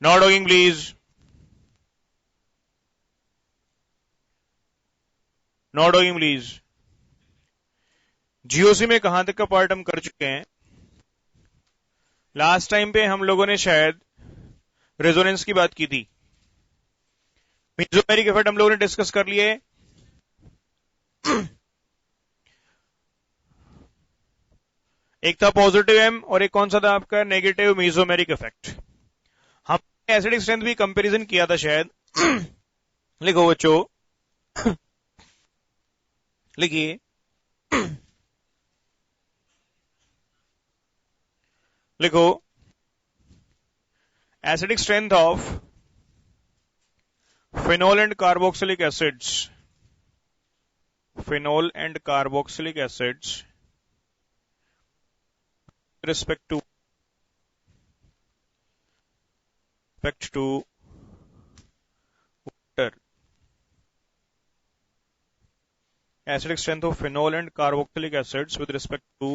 Not talking please, not talking please. GOC में कहां तक का पार्ट हम कर चुके हैं? लास्ट टाइम पे हम लोगों ने शायद रेजोनेंस की बात की थी। मेसोमेरिक इफेक्ट हम लोगों ने डिस्कस कर लिए। एक था पॉजिटिव एम और एक कौन सा था आपका? Negative mesomeric effect. हमने एसिडिक स्ट्रेंथ भी कंपैरिजन किया था शायद। लिखो बच्चों, लिखिए, लिखो, acidic strength of phenol and carboxylic acids, phenol and carboxylic acids respect to water, acidic strength of phenol and carboxylic acids with respect to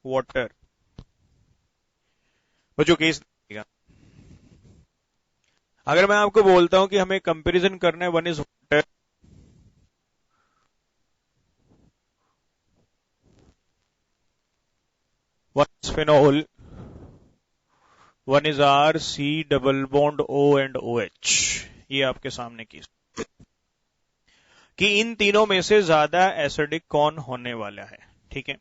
water। बच्चों केस देखिएगा, अगर मैं आपको बोलता हूं कि हमें कंपैरिजन करना है, one is water, one is phenol, one is R C double bond O and O H, ये आपके सामने केस कि इन तीनों में से ज्यादा एसिडिक कौन होने वाला है। ठीक है,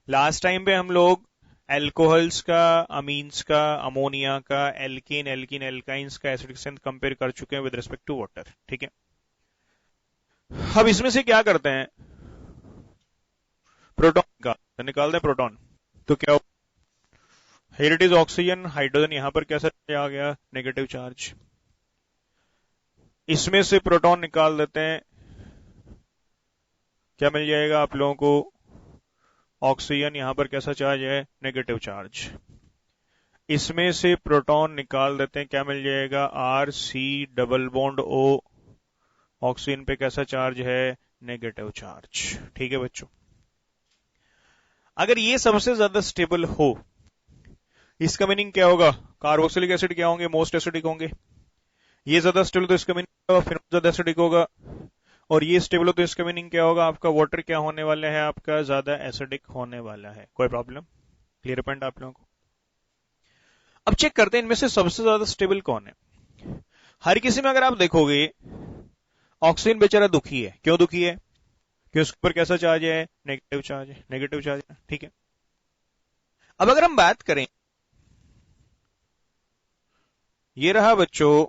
लास्ट टाइम पे हम लोग एल्कोहल्स का, अमीन्स का, अमोनिया का, एल्कीन, एल्कीन, एल्काइंस का एसिडिक स्ट्रेंथ कंपेयर कर चुके हैं विद रिस्पेक्ट टू वाटर। ठीक है, अब इसमें से क्या करते हैं? प्रोटॉन निकालते हैं प्रोटॉन। तो क्या here it is oxygen, hydrogen यहां पर कैसा आ गया? Negative charge. इसमें से प्रोटॉन निकाल देते हैं, क्या मिल जाएगा आप लोगों को? ऑक्सीजन, यहां पर कैसा चार्ज है? Negative charge. इसमें से प्रोटॉन निकाल देते हैं, क्या मिल जाएगा? R C double bond O, oxygen पे कैसा चार्ज है? Negative charge. ठीक है बच्चों, अगर ये सबसे ज्यादा स्टेबल हो, इसका मीनिंग क्या होगा? कार्बोक्सिलिक एसिड क्या होंगे? मोस्ट एसिडिक होंगे। ये ज्यादा स्टेबल, तो इसका मीनिंग होगा फिर ज्यादा एसिडिक होगा। और ये स्टेबल हो तो इसका मीनिंग क्या होगा? आपका वाटर क्या होने वाला है? आपका ज्यादा एसिडिक होने वाला है। कोई प्रॉब्लम? क्लियर पॉइंट आप लोगों को? अब चेक करते हैं इनमें से सबसे ज्यादा स्टेबल कौन है। हर किसी में अगर आप देखोगे, ऑक्सीजन बेचारा दुखी है। क्यों दुखी है? कि उसके ऊपर कैसा चार्ज है? नेगेटिव चार्ज है, नेगेटिव चार्ज है। ठीक है, अब अगर हम बात करें, ये रहा बच्चों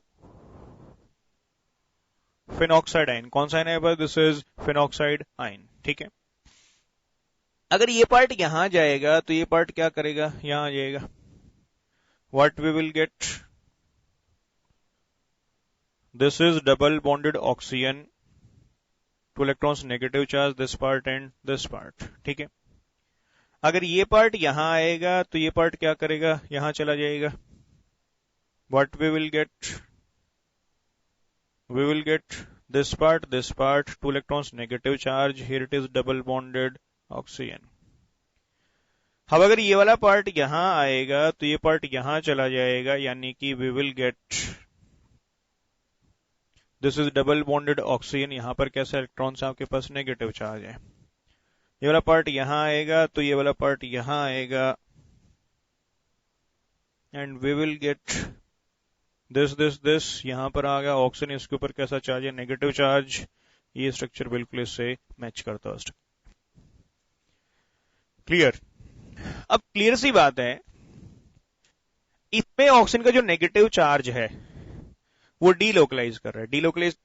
फिनॉक्साइड आयन। कौन सा आयन है? This is phenoxide ion. ठीक है, अगर ये पार्ट यहां जाएगा तो ये पार्ट क्या करेगा? यहां आ जाएगा। What we will get? This is double bonded oxygen, two electrons negative charge, this part and this part. ठीक है, अगर ये पार्ट यहां आएगा तो ये पार्ट क्या करेगा? यहां चला जाएगा। What we will get? we will get this part, two electrons negative charge, here it is double bonded oxygen। अब अगर ये वाला पार्ट यहां आएगा तो ये पार्ट यहां चला जाएगा, यानी कि we will get this is double bonded oxygen। यहां पर कैसा इलेक्ट्रॉन्स आपके पास? नेगेटिव चार्ज है। ये वाला पार्ट यहां आएगा तो ये वाला पार्ट यहां आएगा, and we will get this यहां पर आ गया ऑक्सीजन, इसके ऊपर कैसा चार्ज है? Negative charge. ये स्ट्रक्चर बिल्कुल इससे मैच करता है। क्लियर? अब क्लियर सी बात है, इसमें ऑक्सीजन का जो नेगेटिव चार्ज है वो डीलोकलाइज कर रहा है, डीलोकलाइज,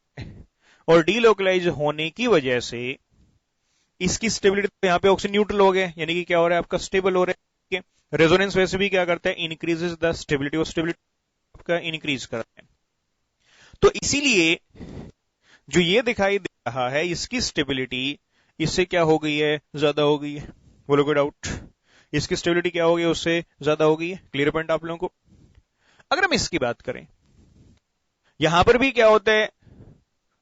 और डीलोकलाइज होने की वजह से इसकी स्टेबिलिटी, तो यहां पे ऑक्सीजन न्यूट्रल हो गए, यानी कि क्या हो रहा है? आपका स्टेबल हो रहा है। रेजोनेंस वैसे भी क्या करता है? इंक्रीजेस द स्टेबिलिटी, और स्टेबिलिटी का इंक्रीज करते हैं। तो इसीलिए जो ये दिखाई दे रहा है, इसकी स्टेबिलिटी इससे क्या हो गई है? ज्यादा हो गई है। बोलो कोई डाउट? इसकी स्टेबिलिटी क्या हो गई? उससे ज्यादा हो गई है। क्लियर पॉइंट आप लोगों को? अगर हम इसकी बात करें, यहां पर भी क्या होता है?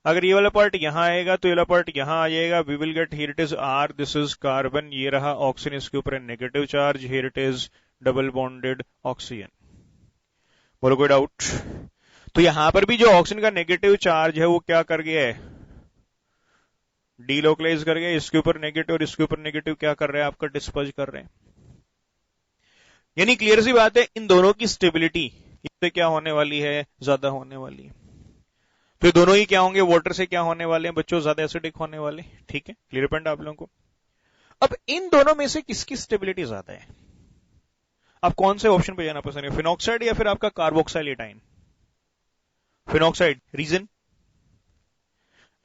अगर ये वाला पार्ट यहां आएगा तो ये वाला पार्ट यहां आ जाएगा। We will get, here it is R, this is carbon, ये रहा ऑक्सीजन, इसके ऊपर negative charge, here it is double bonded oxygen. बोलो कोई डाउट? तो यहां पर भी जो ऑक्सीजन का नेगेटिव चार्ज है वो क्या कर गया है, डीलोकलाइज कर गया। इसके ऊपर नेगेटिव और इसके ऊपर नेगेटिव क्या कर रहे हैं आपका, डिस्पर्ज कर रहे हैं। यानी क्लियर सी बात है, इन दोनों की स्टेबिलिटी इससे क्या होने वाली है, ज्यादा होने वाली है। तो ये दोनों ही क्या होंगे, वाटर से क्या होने वाले हैं बच्चों, ज्यादा एसिडिक होने वाले। ठीक है, क्लियर पॉइंट आप लोगों को। अब इन दोनों में से किसकी स्टेबिलिटी ज्यादा है, आप कौन से ऑप्शन पे जाना पसंद है, फिनॉक्साइड या फिर आपका कार्बोक्साइल एटाइन? Phenoxide, reason?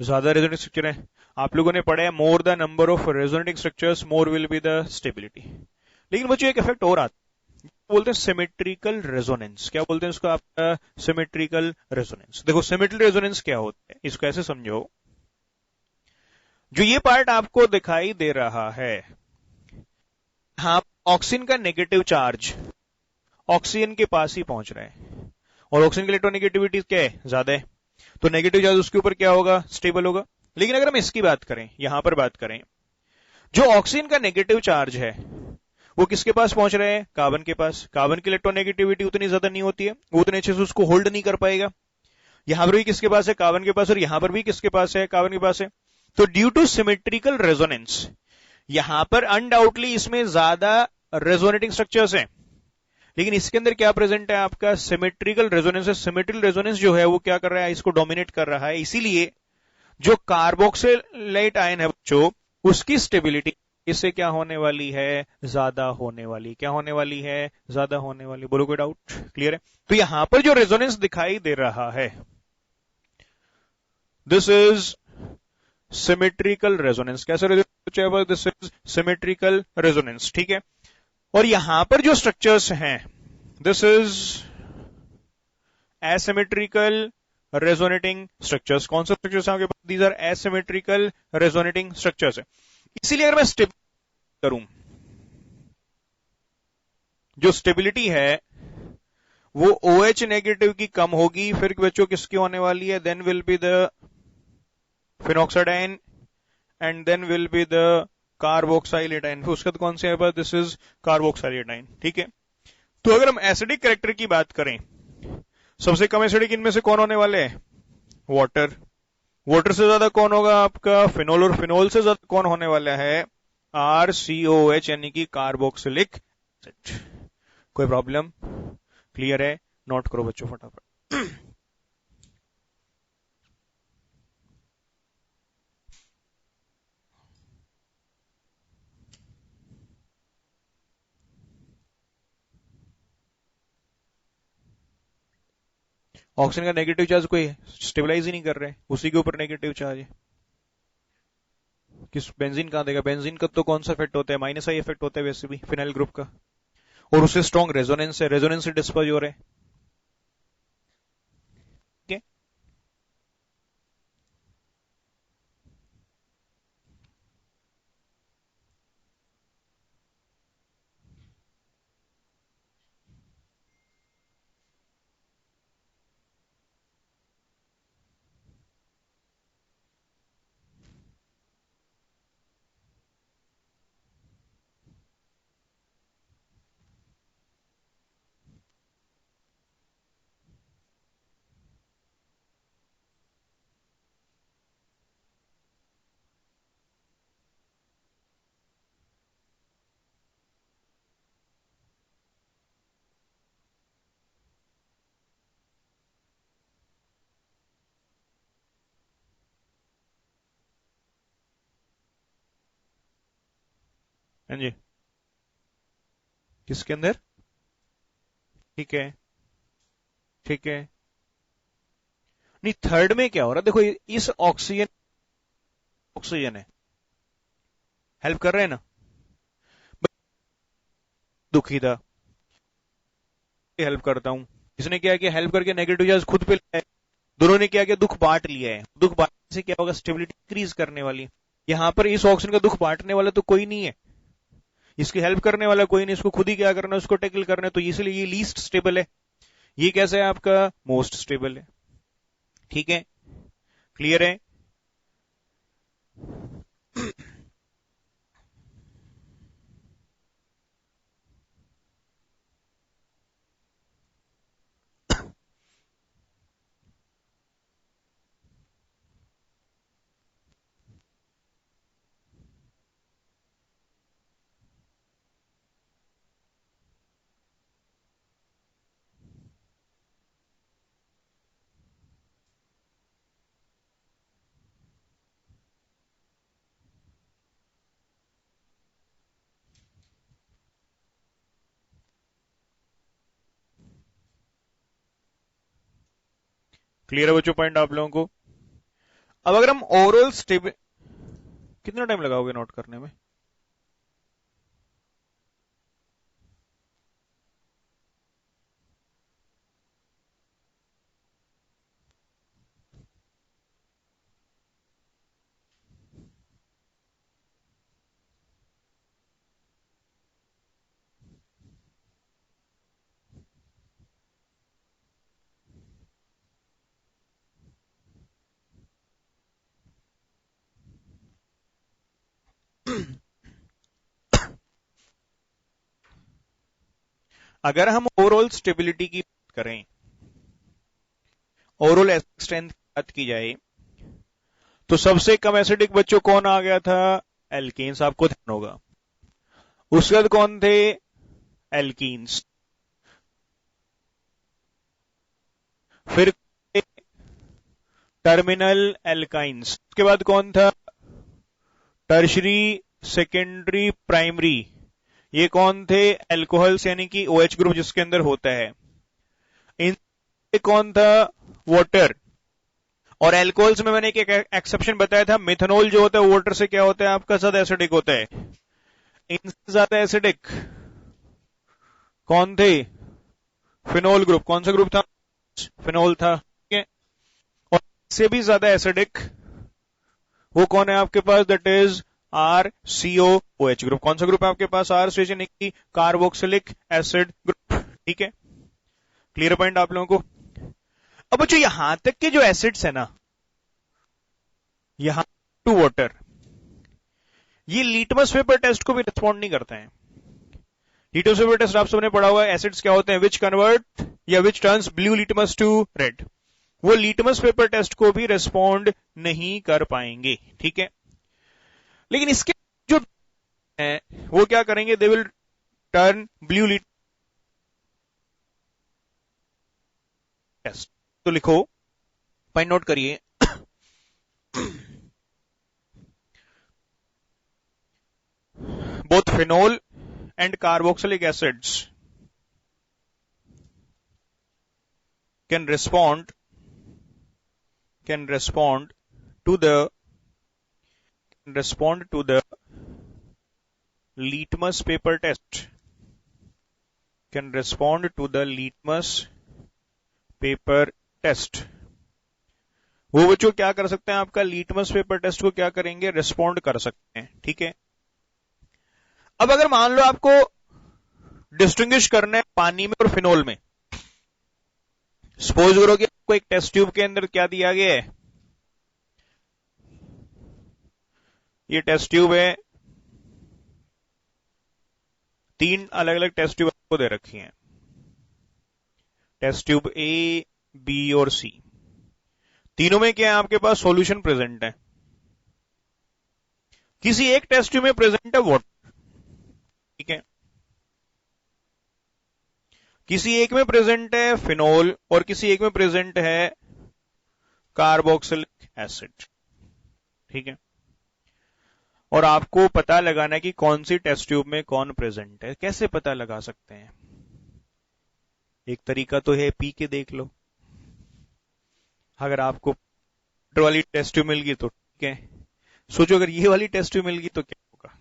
ज्यादा रेजोनेटिंग स्ट्रक्चर है। आप लोगों ने पढ़ा है more the number of resonating structures more will be the stability. लेकिन बच्चों एक इफेक्ट और आता है, बोलते हैं सिमेट्रिकल रेजोनेंस। क्या बोलते हैं इसको आपका, सिमेट्रिकल रेजोनेंस। देखो सिमेट्रिकल रेजोनेंस क्या होता है, इसको ऐसे समझो, जो ये पार्ट आपको दिखाई दे रहा है, हाँ, ऑक्सीजन का नेगेटिव चार्ज ऑक्सीजन के पास ही पहुंच रहा है, और ऑक्सीजन की इलेक्ट्रोनेगेटिविटी क्या है, ज्यादा है, तो नेगेटिव चार्ज उसके ऊपर क्या होगा, स्टेबल होगा। लेकिन अगर हम इसकी बात करें, यहां पर बात करें, जो ऑक्सीजन का नेगेटिव चार्ज है वो किसके पास पहुंच रहे हैं, कार्बन के पास। कार्बन की इलेक्ट्रोनेगेटिविटी उतनी ज्यादा नहीं होती है, वो उतने अच्छे से उसको होल्ड नहीं कर पाएगा। यहां पर भी किसके पास है, कार्बन के पास, और यहां पर भी किसके पास है, कार्बन के पास है। तो ड्यू टू सिमेट्रिकल रेजोनेंस, यहां पर अनडाउटली इसमें ज्यादा रेजोनेटिंग स्ट्रक्चर्स हैं, लेकिन इसके अंदर क्या प्रेजेंट है आपका, सिमेट्रिकल रेजोनेंस। सिमेट्रिकल रेजोनेंस जो है वो क्या कर रहा है, इसको डोमिनेट कर रहा है। इसीलिए जो कार्बोक्सिलेट आयन है बच्चों, उसकी स्टेबिलिटी इससे क्या होने वाली है, ज्यादा होने वाली। क्या होने वाली है, ज्यादा होने वाली। बोलो कोई डाउट? क्लियर है? तो यहां पर जो रेजोनेंस दिखाई दे रहा है, दिस इज सिमेट्रिकल रेजोनेंस। कैसे resonance, this is symmetrical resonance. ठीक है, और यहां पर जो स्ट्रक्चर्स हैं, this is asymmetrical resonating structures. कौन सा स्ट्रक्चर्स है आपके पास, these are asymmetrical resonating structures है। इसीलिए अगर मैं स्टेबिलिटी करूं, जो स्टेबिलिटी है वो OH नेगेटिव की कम होगी, फिर बच्चों किसकी होने वाली है, then will be the phenoxide ion and then will be the carboxylate ion. फिर उसके बाद कौन से है, दिस इज कार्बोक्साइल एटाइन। ठीक है, तो अगर हम एसिडिक कैरेक्टर की बात करें, सबसे कम एसिडिक इनमें से कौन होने वाले हैं, वाटर। वाटर से ज्यादा कौन होगा आपका, फिनोल, और फिनोल से ज्यादा कौन होने वाला है, RCOH, यानी कि कार्बोक्सिलिक एसिड। कोई प्रॉब्लम? क्लियर है? नोट करो बच्चों फटाफट। ऑक्सीजन का नेगेटिव चार्ज कोई स्टेबलाइज ही नहीं कर रहे, उसी के ऊपर नेगेटिव चार्ज है। किस बेंजीन कहां देगा, बेंजीन का तो कौन सा इफेक्ट होता है, माइनस आई इफेक्ट होता है वैसे भी फिनाइल ग्रुप का, और उससे स्ट्रॉन्ग रेजोनेंस है, रेजोनेंस से डिस्पर्ज हो रहे हैं। ठीक है, हाँ जी, किसके अंदर? ठीक है, ठीक है। नहीं, थर्ड में क्या हो रहा है, देखो इस ऑक्सीजन, ऑक्सीजन है, हेल्प कर रहे हैं ना, दुखी था, हेल्प करता हूं। इसने क्या किया, हेल्प करके नेगेटिव चार्ज खुद पे लिया है। दोनों ने क्या किया, दुख बांट लिया है। दुख बांटने से क्या होगा, स्टेबिलिटी इंक्रीज करने वाली। यहां पर इस ऑक्सीजन का दुख बांटने वाला तो कोई नहीं है, इसकी हेल्प करने वाला कोई नहीं, इसको खुद ही क्या करना है, उसको टैकल करना है। तो इसलिए ये लीस्ट स्टेबल है, ये कैसा है आपका, मोस्ट स्टेबल है। ठीक है, क्लियर है? क्लियर है बच्चों पॉइंट आप लोगों को? अब अगर हम ओवरऑल स्टेबल, कितना टाइम लगाओगे नोट करने में? अगर हम ओवरऑल स्टेबिलिटी की बात करें, ओवरऑल स्ट्रेंथ की बात की जाए, तो सबसे कम एसिडिक बच्चों कौन आ गया था? एल्केन्स, आपको ध्यान होगा। उसके बाद कौन थे? एल्कीन्स। फिर टर्मिनल एल्काइंस। उसके बाद कौन था? Tertiary, secondary, primary. ये कौन थे? एल्कोहल्स, यानी कि OH ग्रुप जिसके अंदर होता है। इन कौन था? वाटर। और एल्कोहल्स में मैंने एक एक्सेप्शन बताया था, मिथेनॉल जो होता है वाटर से क्या होता है आपका? ज्यादा एसिडिक होता है। इनसे ज्यादा एसिडिक कौन थे? Phenol group. कौन सा ग्रुप था? फिनोल था, ठीक है। और इससे भी ज्यादा एसिडिक वो कौन है आपके पास? That is RCOOH group. कौन सा ग्रुप है आपके पास? RCOH, यानी कि कार्बोक्सिलिक एसिड ग्रुप, ठीक है। क्लियर पॉइंट आप लोगों को? अब बच्चों यहां तक के जो एसिड्स है ना, यहां टू वाटर, ये लिटमस पेपर टेस्ट को भी रिस्पॉन्ड नहीं करते हैं। लिटमस पेपर टेस्ट आप सबने पढ़ा हुआ है, एसिड्स क्या होते हैं? विच कन्वर्ट या which turns blue litmus to red. वो लिटमस पेपर टेस्ट को भी रिस्पॉन्ड नहीं कर पाएंगे, ठीक है। लेकिन इसके जो है वो क्या करेंगे? They will turn blue litmus test. तो लिखो, पॉइंट नोट करिए। both phenol and carboxylic acids can respond to the litmus paper test, can respond to the litmus paper test. वो बच्चों क्या कर सकते हैं? आपका लिटमस पेपर टेस्ट को क्या करेंगे? रिस्पॉन्ड कर सकते हैं, ठीक है। अब अगर मान लो आपको डिस्टिंग्विश करना है पानी में और फिनोल में, सपोज करो कि आपको एक टेस्ट ट्यूब के अंदर क्या दिया गया है? ये टेस्ट ट्यूब है, 3 अलग अलग टेस्ट ट्यूब आपको दे रखी हैं, टेस्ट ट्यूब A, B और C। तीनों में क्या है आपके पास? सॉल्यूशन प्रेजेंट है। किसी एक टेस्ट ट्यूब में प्रेजेंट है वाटर, ठीक है। किसी एक में प्रेजेंट है फिनोल और किसी एक में प्रेजेंट है कार्बोक्सिलिक एसिड, ठीक है। और आपको पता लगाना है कि कौन सी टेस्ट ट्यूब में कौन प्रेजेंट है। कैसे पता लगा सकते हैं? एक तरीका तो है, पी के देख लो। अगर आपको वाटर वाली टेस्ट ट्यूब मिल गई तो ठीक है, सोचो अगर ये वाली टेस्ट ट्यूब मिल गई तो क्या होगा?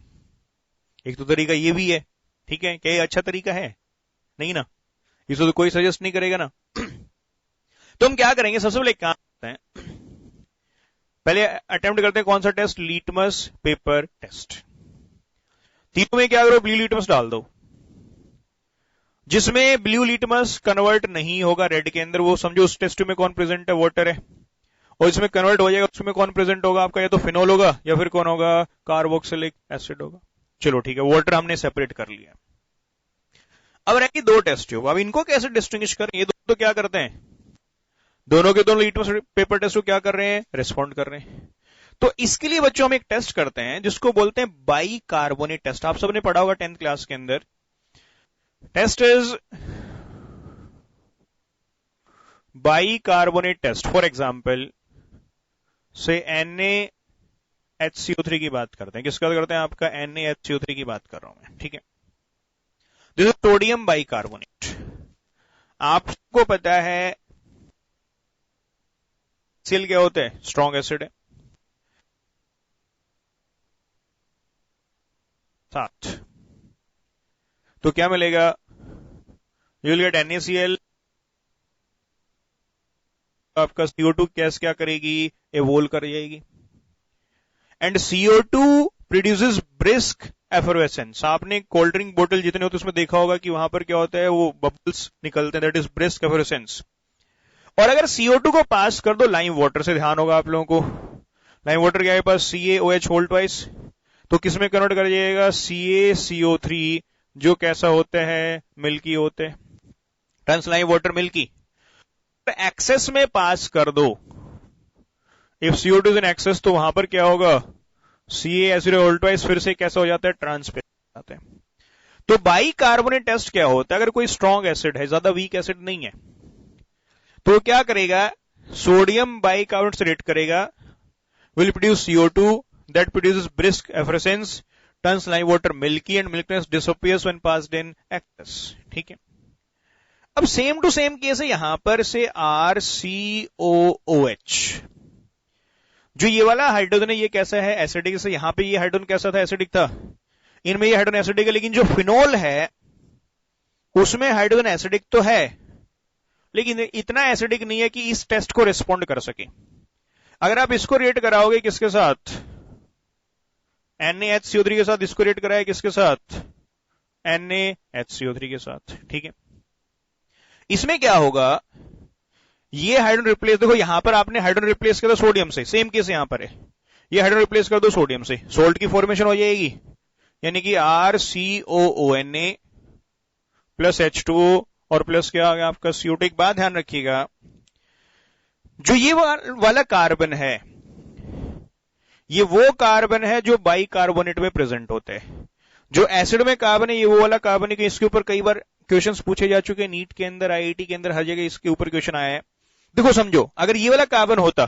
एक तो तरीका ये भी है, ठीक है। क्या ये अच्छा तरीका है? नहीं ना, इसको तो कोई सजेस्ट नहीं करेगा ना। तो हम क्या करेंगे? सबसे पहले एक काम करते हैं, पहले अटेम्प्ट करते हैं कौन सा टेस्ट? Litmus paper test. तीनों में क्या करो? ब्लू लिटमस डाल दो। जिसमें ब्लू लिटमस कन्वर्ट नहीं होगा रेड के अंदर, वो समझो उस टेस्ट में कौन प्रेजेंट है? वाटर है। और इसमें कन्वर्ट हो जाएगा, उसमें कौन प्रेजेंट होगा आपका? या तो फिनोल होगा या फिर कौन होगा? कार्बोक्सिलिक एसिड होगा। चलो ठीक है, वाटर हमने सेपरेट कर लिया। अब रहेंगे 2 टेस्ट ट्यूब। अब इनको कैसे डिस्टिंग्विश करें? ये दोनों तो क्या करते हैं? दोनों के दोनों लिटमस पेपर टेस्ट को क्या कर रहे हैं? रिस्पॉन्ड कर रहे हैं। तो इसके लिए बच्चों हम एक टेस्ट करते हैं जिसको बोलते हैं बाई कार्बोनेट टेस्ट। आप सबने पढ़ा होगा 10th क्लास के अंदर। Test is bicarbonate test. For example से NaHCO3 की बात करते हैं। किसका करते हैं? आपका NaHCO3 की बात कर रहा हूं मैं, ठीक है। This is sodium by carbonate. आपको पता है HCl क्या होता है? स्ट्रॉन्ग एसिड है। 7, तो क्या मिलेगा? You will get NaCl। आपका CO2 गैस क्या करेगी? एवोल्व कर जाएगी। And CO2 produces brisk effervescence. आपने कोल्ड ड्रिंक बोतल जितने होते उसमें देखा होगा कि वहां पर क्या होता है, वो बबल्स निकलते हैं, दैट इज ब्रिस्क एफरवेसेंस। और अगर CO2 को पास कर दो लाइम वाटर से, ध्यान होगा आप लोगों को, लाइम वाटर क्या है पास, CaOH होल ट्वाइस, तो किसमें कन्वर्ट कर जाएगा? CaCO3, जो कैसा होता है? मिल्की होते हैं। Turns lime water milky. Excess में पास कर दो, if CO2 is in excess, तो वहां पर क्या होगा? CaH3 होल ट्वाइस फिर से कैसा हो जाता है? ट्रांसपेरेंट जाता है। तो बाई कार्बोनेट टेस्ट क्या होता है? अगर कोई स्ट्रॉन्ग एसिड है, ज्यादा वीक एसिड नहीं है, तो क्या करेगा? सोडियम बाई कार्बोनेट से रिएक्ट करेगा, will produce CO2 that produces brisk effervescence, turns lime water milky and milkiness disappears when passed in excess. ठीक है। अब सेम टू सेम केस है यहां पर से RCOOH। जो ये वाला हाइड्रोजन है ये कैसा है? एसिडिक। से यहां पे ये हाइड्रोजन कैसा था? एसिडिक था। इनमें ये हाइड्रोजन एसिडिक है, लेकिन जो फिनोल है उसमें हाइड्रोजन एसिडिक तो है, लेकिन इतना एसिडिक नहीं है कि इस टेस्ट को रिस्पॉन्ड कर सके। अगर आप इसको रेट कराओगे किसके साथ? NaHCO3 के साथ। इसको रेट कराया किसके साथ? NaHCO3 के साथ। ठीक है। इसमें क्या होगा? ये हाइड्रोजन रिप्लेस, देखो यहां पर आपने हाइड्रोजन रिप्लेस किया था सोडियम से, सेम केस यहां पर है। ये हाइड्रोजन रिप्लेस कर दो सोडियम से, सोल्ट की फॉर्मेशन हो जाएगी, यानी कि RCOONA प्लस H2O और प्लस क्या आ गया आपका? CO2। एक बात ध्यान रखिएगा, जो ये वाला कार्बन है, ये वो कार्बन है जो बाई कार्बोनेट में प्रेजेंट होते हैं। जो एसिड में कार्बन है, ये वो वाला कार्बन है कि इसके ऊपर कई बार क्वेश्चंस पूछे जा चुके हैं, नीट के अंदर, IIT के अंदर, हर जगह इसके ऊपर क्वेश्चन आया है। देखो समझो, अगर ये वाला कार्बन होता,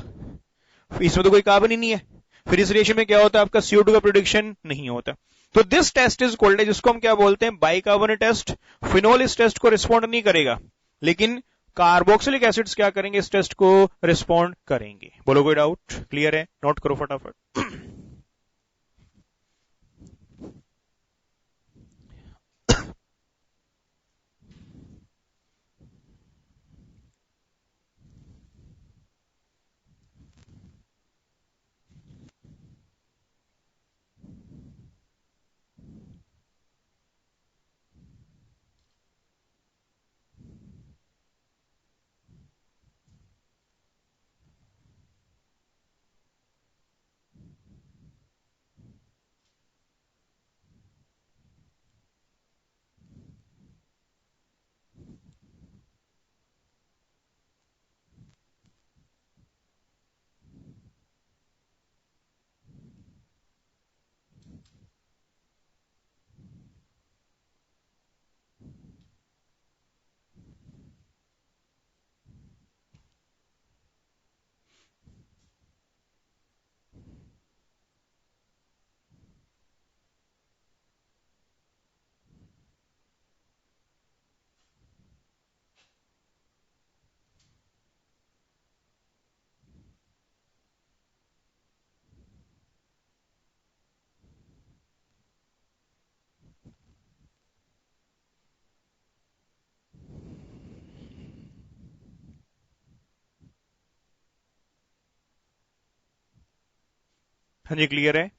इसमें तो कोई कार्बन ही नहीं है, फिर इस रिएक्शन में क्या होता है? आपका CO2 का प्रोडक्शन नहीं होता। तो दिस टेस्ट इज कॉल्ड, जिसको हम क्या बोलते हैं? Bicarbonate test. फिनोल इस टेस्ट को रिस्पॉन्ड नहीं करेगा, लेकिन कार्बोक्सिलिक एसिड्स क्या करेंगे? इस टेस्ट को रिस्पॉन्ड करेंगे। बोलो कोई डाउट? क्लियर है? नोट करो फटाफट। हाँ जी, क्लियर है।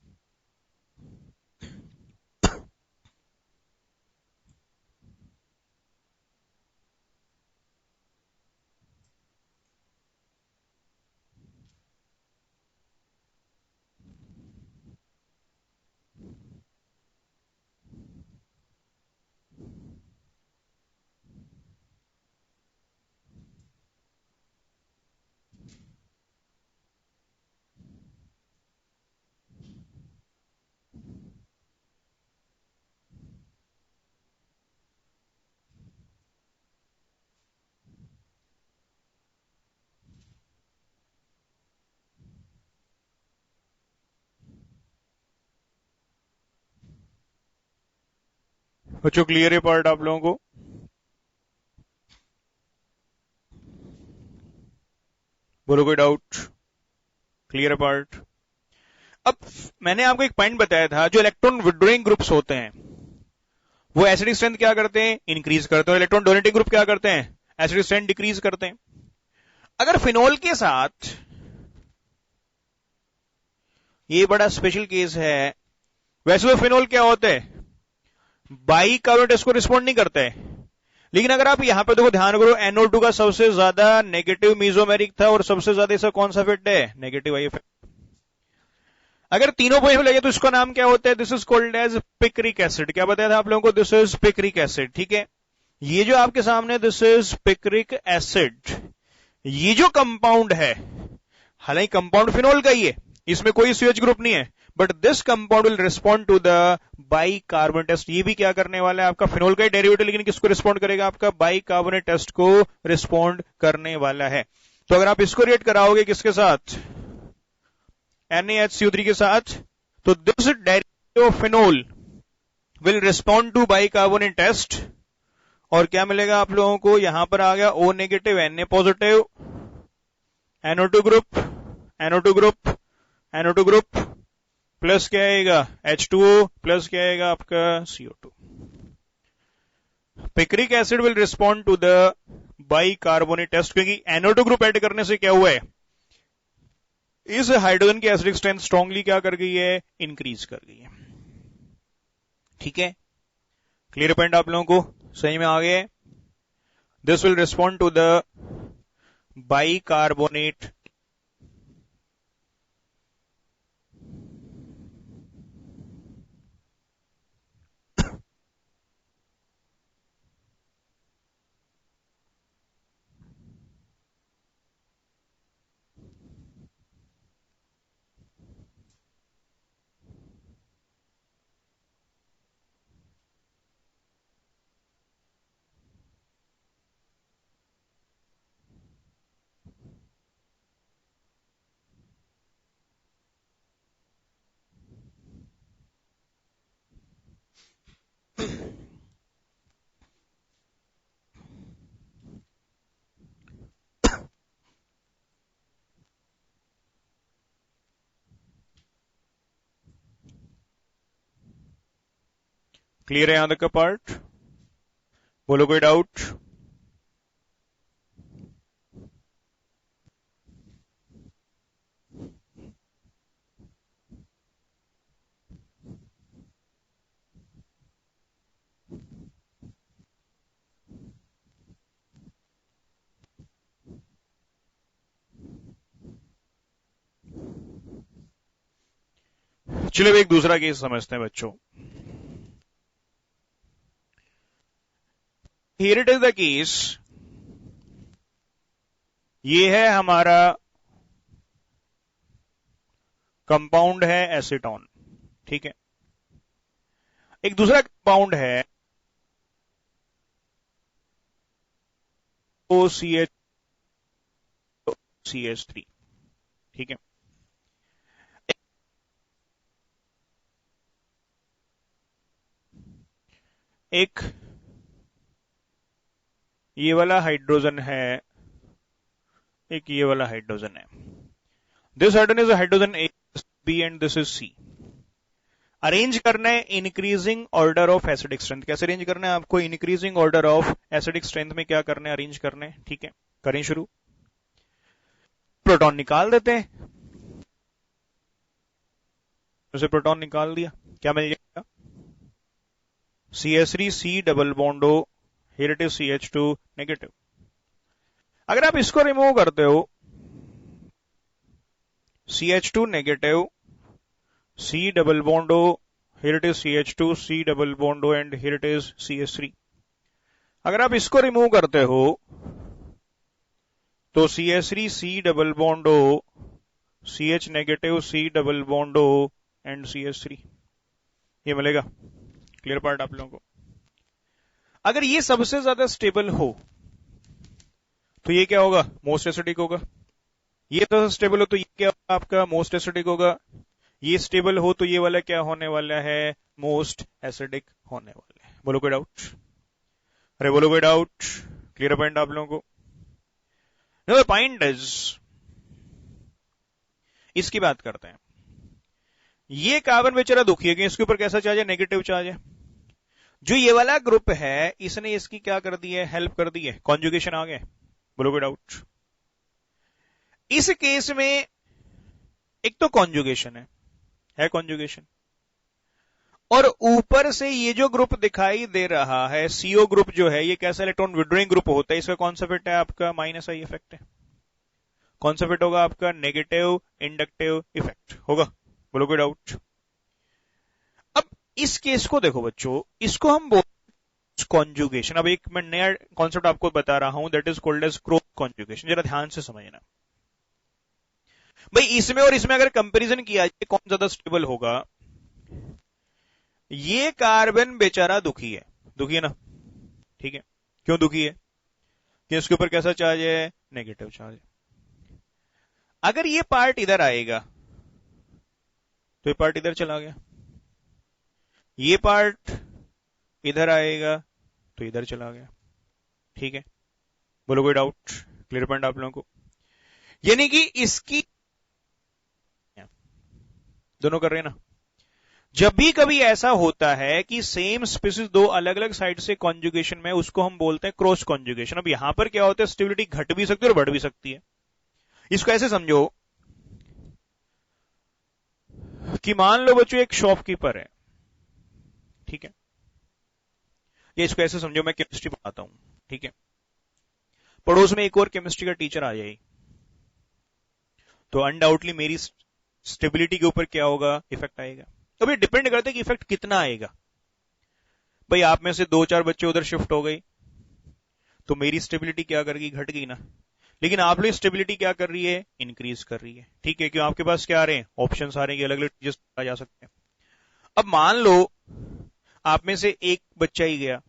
बच्चों क्लियर है पार्ट आप लोगों को? बोलो कोई डाउट? Clear part? अब मैंने आपको एक पॉइंट बताया था, जो इलेक्ट्रॉन विड्रॉइंग ग्रुप्स होते हैं वो एसिडिक स्ट्रेंथ क्या करते हैं? इंक्रीज करते हैं। इलेक्ट्रॉन डोनेटिंग ग्रुप क्या करते हैं? एसिडिक स्ट्रेंथ डिक्रीज करते हैं। अगर फिनोल के साथ, ये बड़ा स्पेशल केस है, वैसे तो फिनोल क्या होते हैं? बाई कार्बोनेट टेस्ट को रिस्पॉन्ड नहीं करते हैं, लेकिन अगर आप यहां पे देखो, ध्यान करो, NO2 का सबसे ज्यादा नेगेटिव मीजोमेरिक था और सबसे ज्यादा इसका कौन सा इफेक्ट है? Negative I effect. अगर तीनों पॉइंट लगे तो इसका नाम क्या होता है? This is called as picric acid. क्या बताया था आप लोगों को? This is picric acid. ठीक है, ये जो आपके सामने दिस इज पिक्रिक एसिड, ये जो कंपाउंड है, हालांकि कंपाउंड फिनोल का ही है, इसमें कोई CH ग्रुप नहीं है, but this compound will respond to the bicarbonate test. ये भी क्या करने वाला है? आपका फिनोल का ही डेरिवेटिव, लेकिन किसको रिस्पॉन्ड करेगा? आपका बाइकार्बोनेट टेस्ट को रिस्पॉन्ड करने वाला है। तो अगर आप इसको रिएक्ट कराओगे किसके साथ? NaHCO3 के साथ, तो this derivative of phenol will respond to bicarbonate test, और क्या मिलेगा आप लोगों को? यहां पर आ गया O negative, Na positive, NO2 group, NO2 group, NO2 group, plus क्या आएगा? H2O, प्लस क्या आएगा आपका? CO2। Picric acid will respond to the bicarbonate test, क्योंकि NO2 ग्रुप ऐड करने से क्या हुआ है? इस हाइड्रोजन की एसिडिक स्ट्रेंथ स्ट्रांगली क्या कर गई है? इंक्रीज कर गई है। ठीक है, क्लियर पॉइंट आप लोगों को सही में आ गए? This will respond to the bicarbonate. Clear है यहां तक का पार्ट? बोलो कोई डाउट? चलो एक दूसरा केस समझते हैं बच्चों। Here it is the case, ये है हमारा कंपाउंड है एसीटोन। ठीक है, एक दूसरा कंपाउंड है OCH3। ठीक है, एक ये वाला हाइड्रोजन है, एक ये वाला हाइड्रोजन है। This hydrogen is hydrogen A, B and this is C। Arrange करना है increasing order of acidic strength. कैसे अरेंज करना है आपको? Increasing order of acidic strength में क्या करना है? अरेंज करना है। ठीक है, करें शुरू। प्रोटॉन निकाल देते हैं, उसे प्रोटॉन निकाल दिया, क्या मिल जाएगा? CH3 C double bond O, here it is CH2 negative. अगर आप इसको रिमूव करते हो, CH2 negative, C double bond O, here it is CH2, C double bond O and here it is CH3। अगर आप इसको रिमूव करते हो तो CH3, C double bond O, CH negative, C double bond O and CH3, ये मिलेगा। Clear part आप लोगों को? अगर ये सबसे ज्यादा स्टेबल हो तो ये क्या होगा? मोस्ट एसिडिक होगा। ये तो स्टेबल हो तो ये क्या होगा? आपका मोस्ट एसिडिक होगा। ये स्टेबल हो तो ये वाला क्या होने वाला है? मोस्ट एसिडिक होने वाला है। बोलो कोई डाउट? बोलो कोई डाउट? क्लियर पॉइंट आप लोगों को? द पॉइंट इज, इसकी बात करते हैं। ये कार्बन बेचारा दुखी है कि इसके ऊपर कैसा चार्ज है, नेगेटिव चार्ज है। जो ये वाला ग्रुप है इसने इसकी क्या कर दी है, हेल्प कर दी है, कॉन्जुगेशन आ गया। बोलो कोई डाउट? इस केस में एक तो कॉन्जुगेशन है कॉन्जुगेशन, और ऊपर से ये जो ग्रुप दिखाई दे रहा है सीओ ग्रुप जो है, ये कैसा इलेक्ट्रॉन विड्रॉइंग ग्रुप होता है, इसका कौन सा फिट है आपका, माइनस आई इफेक्ट है। कौन सा फिट होगा आपका, नेगेटिव इंडक्टिव इफेक्ट होगा। बोलो कोई डाउट? अब इस केस को देखो बच्चों, इसको हम बोलते कॉन्जुगेशन। अब एक मैं नया कॉन्सेप्ट आपको बता रहा हूं, that is called as cross conjugation. जरा ध्यान से समझना भाई, इसमें और इसमें अगर कंपैरिजन किया जाए कौन ज्यादा स्टेबल होगा। ये कार्बन बेचारा दुखी है ना, ठीक है। क्यों दुखी है, कि इसके ऊपर कैसा चार्ज है, नेगेटिव चार्ज है। अगर ये पार्ट इधर आएगा तो ये पार्ट इधर चला गया, ये पार्ट इधर आएगा तो इधर चला गया, ठीक है। बोलो कोई डाउट? क्लियर पॉइंट आप लोगों को? यानी कि इसकी दोनों कर रहे हैं ना। जब भी कभी ऐसा होता है कि सेम स्पीसीज दो अलग अलग साइड से कॉन्जुगेशन में, उसको हम बोलते हैं क्रॉस कॉन्जुगेशन। अब यहां पर क्या होता है, स्टेबिलिटी घट भी सकती है और बढ़ भी सकती है। इसको ऐसे समझो कि मान लो बच्चों एक शॉपकीपर है, ठीक है। ये इसको ऐसे समझो, मैं केमिस्ट्री पढ़ाता हूं, ठीक है। पड़ोस में एक और केमिस्ट्री का टीचर आ जाए तो अनडाउटली मेरी स्टेबिलिटी के ऊपर क्या होगा, इफेक्ट आएगा। अब ये डिपेंड करता है कि इफेक्ट कितना आएगा। भाई आप में से 2-4 बच्चे उधर शिफ्ट हो गई तो मेरी स्टेबिलिटी क्या कर गई, घट गई ना। लेकिन आप लोग स्टेबिलिटी क्या कर रही है, इंक्रीज कर रही है, ठीक है। क्यों, आपके पास क्या आ रहे हैं, ऑप्शंस आ रहे हैं, अलग अलग टीचर्स आ जा सकते हैं। अब मान लो आप में से एक बच्चा ही गया,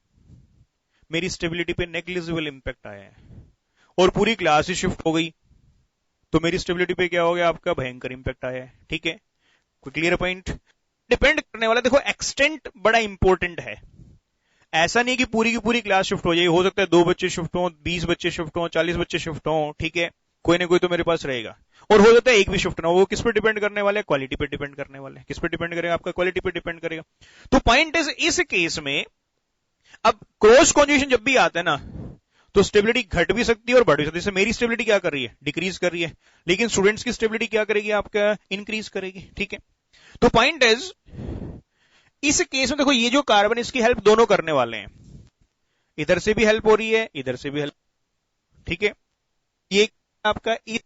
मेरी स्टेबिलिटी पे नेग्लिजिबल इंपैक्ट आया है, और पूरी क्लास ही शिफ्ट हो गई तो मेरी स्टेबिलिटी पे क्या हो गया, आपका भयंकर इंपैक्ट आया है, ठीक है। कोई क्लियर पॉइंट? डिपेंड करने वाला, देखो एक्सटेंट बड़ा इंपॉर्टेंट है। ऐसा नहीं कि पूरी की पूरी क्लास शिफ्ट हो जाए, हो सकता है 2 बच्चे शिफ्ट हो, 20 बच्चे शिफ्ट हो, 40 बच्चे शिफ्ट हो, ठीक है। कोई ना कोई तो मेरे पास रहेगा, और हो सकता है एक भी शिफ्ट ना हो। वो किस पर डिपेंड करने वाला है, क्वालिटी पे डिपेंड करने वाला है। किस पर डिपेंड करेगा, आपका क्वालिटी पे डिपेंड करेगा। तो पॉइंट इज, इस केस में अब क्रॉस कॉन्जुगेशन जब भी आता है ना, तो स्टेबिलिटी घट भी सकती है और बढ़ भी सकती है। जैसे मेरी स्टेबिलिटी क्या कर रही है, डिक्रीज कर रही है, लेकिन स्टूडेंट्स की स्टेबिलिटी क्या करेगी, आपका इंक्रीज करेगी, ठीक है। तो पॉइंट इज, इस केस में देखो ये जो कार्बन, इसकी हेल्प दोनों करने वाले हैं, इधर से भी हेल्प हो रही है, इधर से भी हेल्प, ठीक है। ये आपका इस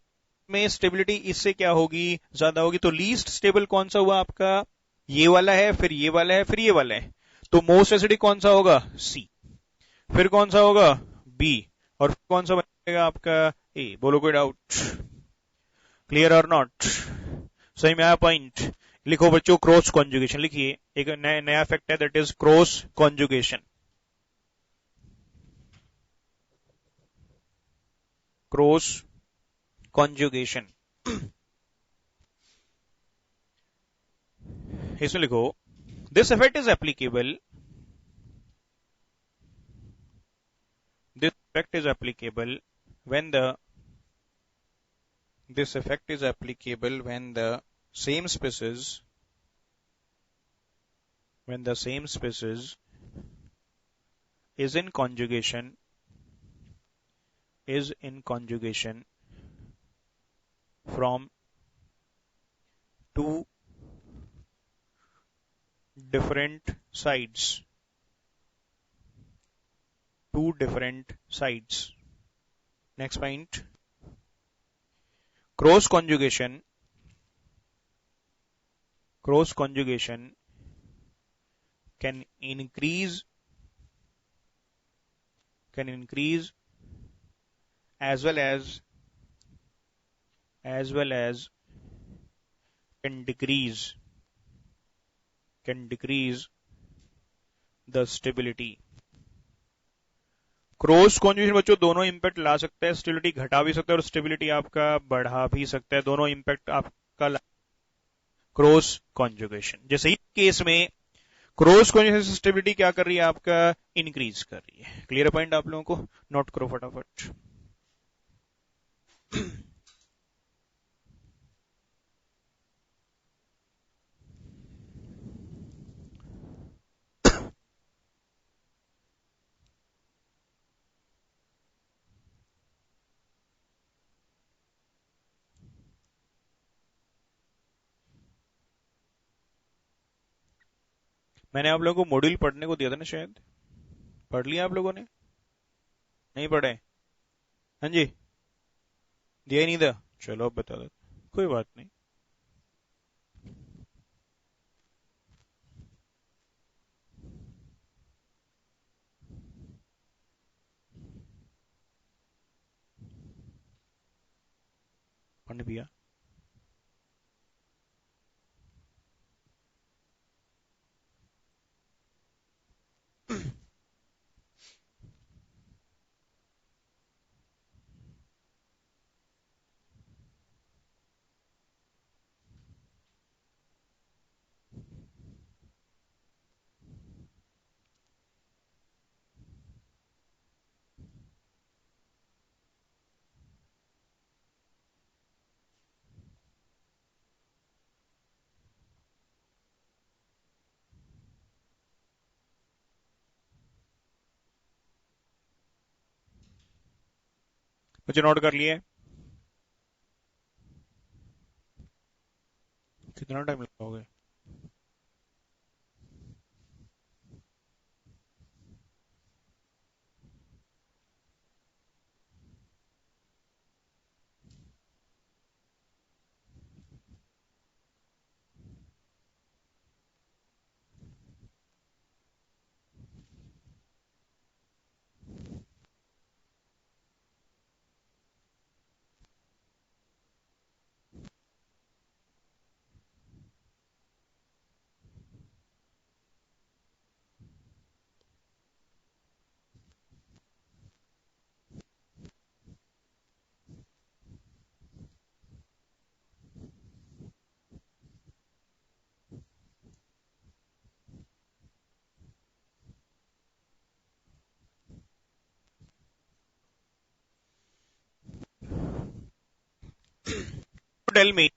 में स्टेबिलिटी इससे क्या होगी, ज्यादा होगी। तो लीस्ट स्टेबल कौन सा हुआ आपका, ये वाला है, फिर ये वाला है, फिर ये वाला है। तो मोस्ट एसिडिक कौन सा होगा, सी। फिर कौन सा होगा, बी। और कौन सा बनेगा आपका, ए। बोलो कोई डाउट? क्लियर और नॉट? सही में आया पॉइंट? लिखो बच्चों क्रॉस कॉन्जुगेशन, लिखिए। एक नया फैक्ट है, that is cross conjugation. Cross conjugation इसमें लिखो, this effect is applicable, this effect is applicable when the this effect is applicable when the same species is in conjugation from two different sides. Next point, cross conjugation can increase as well as can decrease the stability. Cross conjugation बच्चों दोनों impact ला सकता है, stability घटा भी सकता है और stability आपका बढ़ा भी सकता है। दोनों इंपैक्ट आपका क्रॉस कॉन्जुगेशन। जैसे ही केस में क्रॉस कॉन्जुगेशन से स्टेबिलिटी क्या कर रही है, आपका इंक्रीज कर रही है। क्लियर पॉइंट आप लोगों को? नोट करो फटाफट। मैंने आप लोगों को मॉड्यूल पढ़ने को दिया था ना, शायद पढ़ लिया आप लोगों ने, नहीं पढ़े? हाँ जी, दिया ही नहीं था। चलो अब बता दो, कोई बात नहीं। पढ़ने दिया। मुझे नोट कर लिए। कितना टाइम लगाओगे? Tell me.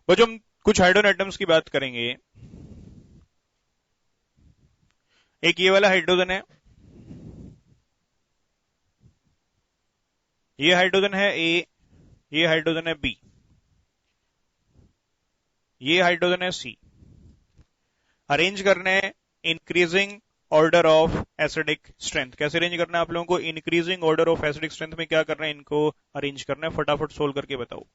बच्चों हम कुछ हाइड्रोजन एटम्स की बात करेंगे। एक ये वाला हाइड्रोजन है, ये हाइड्रोजन है ए, ये हाइड्रोजन है बी, ये हाइड्रोजन है सी। अरेंज करना है increasing order of acidic strength. कैसे अरेंज करना है आप लोगों को? Increasing order of acidic strength में क्या करना है, इनको अरेंज करना है। फटाफट सोल्व करके बताओ।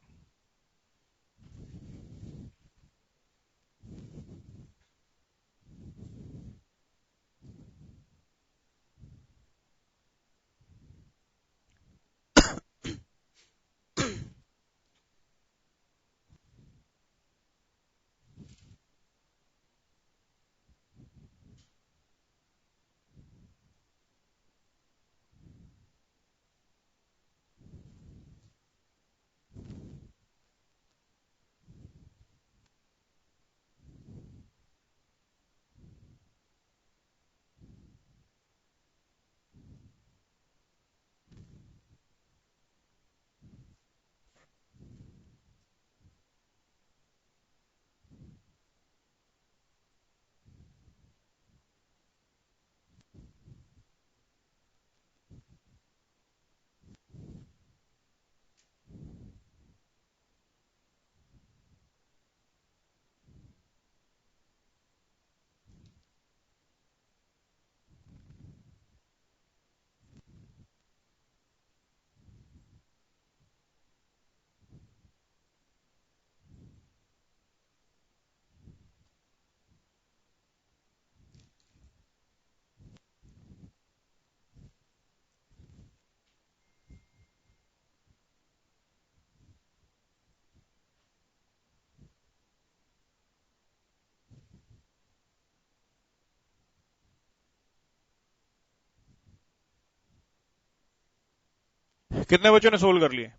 कितने बच्चों ने सोल्व कर लिए?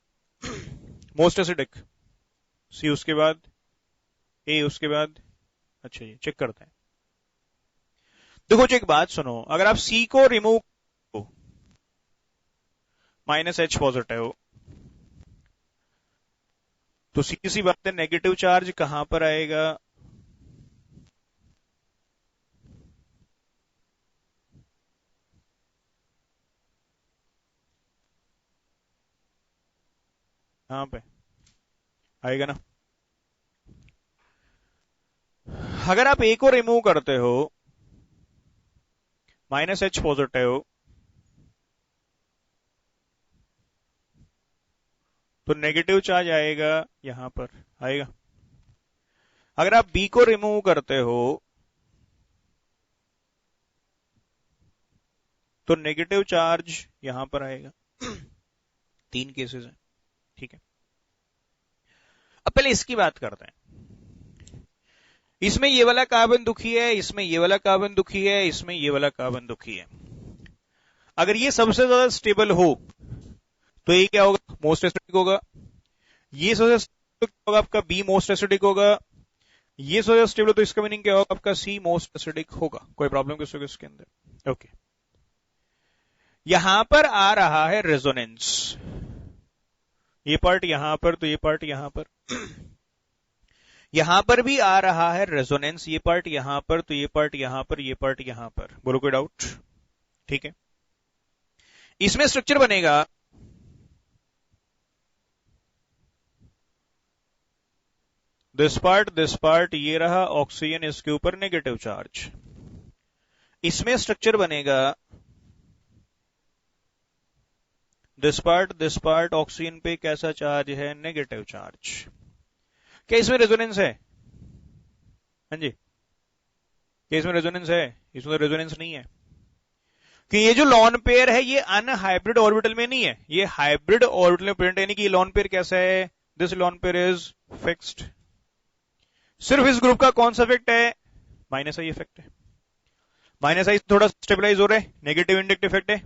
मोस्ट एसिडिक सी, उसके बाद ए, उसके बाद? अच्छा जी, चेक करते हैं। देखो जो एक बात सुनो, अगर आप सी को रिमूव, माइनस एच पॉजिटिव, तो सीधी सी बात है नेगेटिव चार्ज कहां पर आएगा? कहां पे? आएगा ना। अगर आप ए को रिमूव करते हो, -H पॉजिटिव, तो नेगेटिव चार्ज आएगा यहां पर, आएगा। अगर आप बी को रिमूव करते हो तो नेगेटिव चार्ज यहां पर आएगा। 3 केसेस हैं, ठीक है। अब पहले इसकी बात करते हैं। इसमें ये वाला कार्बन दुखी है, इसमें ये वाला कार्बन दुखी है, इसमें ये वाला कार्बन दुखी है। अगर ये सबसे ज्यादा स्टेबल हो तो ये क्या होगा, मोस्ट एसिडिक होगा। ये सबसे स्टेबल होगा आपका बी, मोस्ट एसिडिक होगा। ये सबसे स्टेबल, तो इसका मीनिंग क्या होगा आपका, सी मोस्ट एसिडिक होगा। कोई प्रॉब्लम किसी को इसके अंदर? ओके। यहां पर आ रहा है रेजोनेंस, ये पार्ट यहां पर, तो ये पार्ट यहां पर। यहां पर भी आ रहा है रेजोनेंस, ये पार्ट यहां पर, तो ये पार्ट यहां पर, ये पार्ट यहां पर। बोलो कोई डाउट? ठीक है। इसमें स्ट्रक्चर बनेगा दिस पार्ट, ये रहा ऑक्सीजन, इसके ऊपर नेगेटिव चार्ज। इसमें स्ट्रक्चर बनेगा दिस पार्ट, ऑक्सीजन पे कैसा चार्ज है, नेगेटिव चार्ज। क्या इसमें रेजोनेंस है? हाँ जी, क्या इसमें रेजोनेंस है? इसमें तो रेजोनेंस नहीं है, कि ये जो लॉन पेयर है ये अनहाइब्रिड ऑर्बिटल में नहीं है, ये हाइब्रिड ऑर्बिटल में प्रेजेंट है। यानी कि ये लॉन पेयर कैसा है, this lone pair is fixed. सिर्फ इस ग्रुप का कौन सा इफेक्ट है, -I इफेक्ट है। -I थोड़ा स्टेबलाइज हो रहा है, नेगेटिव इंडेक्ट इफेक्ट है।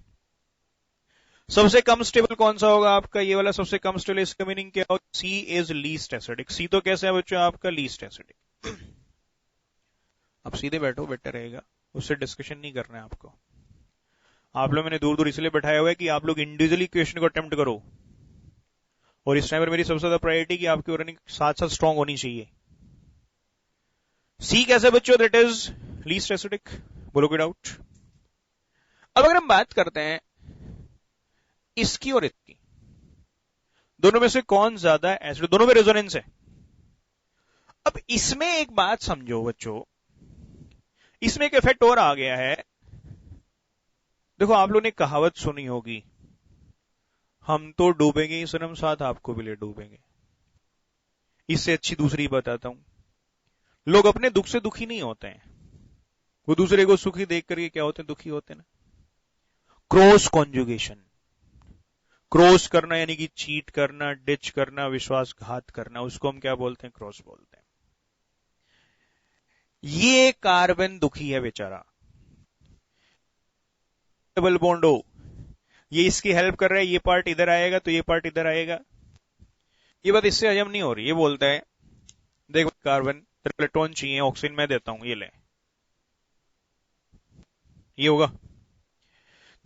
सबसे कम स्टेबल कौन सा होगा आपका, ये वाला सबसे कम स्टेबल। इसका मीनिंग क्या होगा, सी इज लीस्ट एसिडिक। सी तो कैसे है बच्चों आपका, लीस्ट एसिडिक। अब सीधे बैठो, बेटर रहेगा, उससे डिस्कशन नहीं करना है आपको। आप लोग मैंने दूर दूर इसलिए बैठाया हुआ है कि आप लोग इंडिविजुअली क्वेश्चन को अटेम्प्ट करो, और इस टाइम पर मेरी सबसे ज्यादा प्रायोरिटी कि आपकी रनिंग साथ साथ स्ट्रांग होनी चाहिए। सी कैसे बच्चों, दैट इज लीस्ट एसिडिक। बोलो कोई डाउट? अब अगर हम बात करते हैं इसकी और इसकी, दोनों में से कौन ज्यादा एसिड, दोनों में रेजोनेंस है। अब इसमें एक बात समझो बच्चों, इसमें एक इफेक्ट और आ गया है। देखो आप लोगों ने कहावत सुनी होगी, हम तो डूबेंगे ही सनम, साथ आपको भी ले डूबेंगे। इससे अच्छी दूसरी बताता हूं, लोग अपने दुख से दुखी नहीं होते हैं, वो दूसरे को सुखी देख करके क्या होते हैं, दुखी होते हैं ना। क्रॉस कॉन्जुगेशन, क्रॉस करना यानी कि चीट करना, डिच करना, विश्वासघात करना, उसको हम क्या बोलते हैं, क्रॉस बोलते हैं। ये कार्बन दुखी है बेचारा, डबल बॉन्ड हो, ये इसकी हेल्प कर रहा है, ये पार्ट इधर आएगा तो ये पार्ट इधर आएगा। ये बात इससे हजम नहीं हो रही। ये बोलता है देख कार्बन, इलेक्ट्रॉन चाहिए, ऑक्सीजन मैं देता हूं, ये ले। ये होगा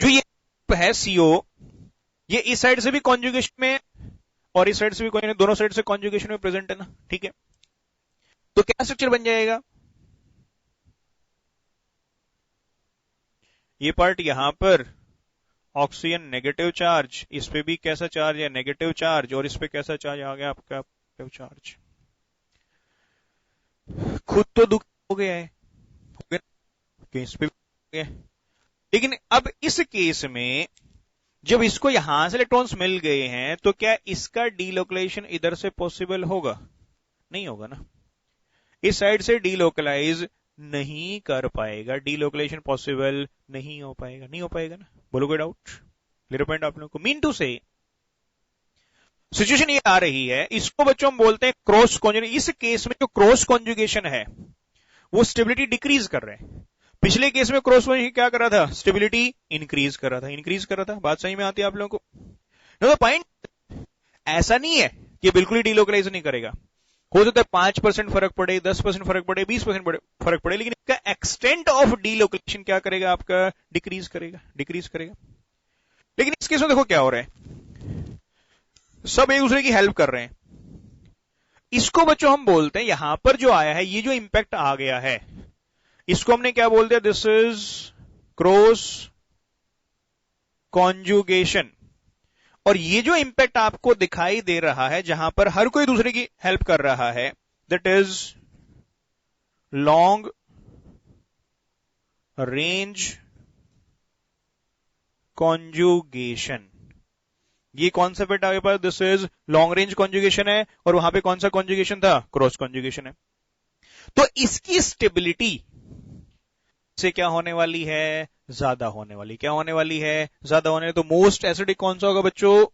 जो ये है CO, ये इस साइड से भी कॉन्जुगेशन में और इस साइड से भी, दोनों साइड से कॉन्जुगेशन में प्रेजेंट है ना, ठीक है। तो क्या स्ट्रक्चर बन जाएगा, ये पार्ट यहां पर ऑक्सीजन नेगेटिव चार्ज, इस पे भी कैसा चार्ज है, नेगेटिव चार्ज, और इस पे कैसा चार्ज आ गया आपका, पॉजिटिव चार्ज। खुद तो दुख हो गया है, इस पे हो गया। लेकिन अब इस केस में जब इसको यहां से इलेक्ट्रॉन्स मिल गए हैं, तो क्या इसका डीलोकलाइजेशन इधर से पॉसिबल होगा, नहीं होगा ना। इस साइड से डीलोकलाइज नहीं कर पाएगा, डीलोकलाइजेशन पॉसिबल नहीं हो पाएगा, नहीं हो पाएगा ना। बोलो कोई डाउट? क्लियर पॉइंट आप लोगों को? मीन टू से सिचुएशन ये आ रही है, इसको बच्चों हम बोलते हैं क्रॉस कॉन्जुगेशन। इस केस में जो क्रॉस कॉन्जुगेशन है वो स्टेबिलिटी डिक्रीज कर रहे हैं। पिछले केस में क्रॉस कॉन्जुगेशन क्या कर रहा था, स्टेबिलिटी इंक्रीज कर रहा था, इंक्रीज कर रहा था। बात सही में आती है आप लोगों को? नो, पॉइंट ऐसा नहीं है कि बिल्कुल ही डीलोकलाइज नहीं करेगा। हो सकता है 5% फर्क पड़े, 10% फर्क पड़े, 20% फर्क पड़े, लेकिन इसका एक्सटेंट ऑफ डीलोकलाइजेशन क्या करेगा आपका, डिक्रीज करेगा, डिक्रीज करेगा। लेकिन इस केस में देखो क्या हो रहा है, सब एक दूसरे की हेल्प कर रहे हैं। इसको बच्चों हम बोलते हैं, यहां पर जो आया है, ये जो इंपैक्ट आ गया है, इसको हमने क्या बोल दिया, दिस इज क्रॉस कॉन्जुगेशन। और ये जो इंपैक्ट आपको दिखाई दे रहा है जहां पर हर कोई दूसरे की हेल्प कर रहा है, that is long range conjugation. ये कौन सा बेटा आपके पास, this is long range conjugation है, और वहां पे कौन सा कॉन्जुगेशन था, क्रॉस कॉन्जुगेशन है। तो इसकी स्टेबिलिटी से क्या होने वाली है, ज्यादा होने वाली। क्या होने वाली है, ज्यादा होने। तो मोस्ट एसिडिक कौन सा होगा बच्चों,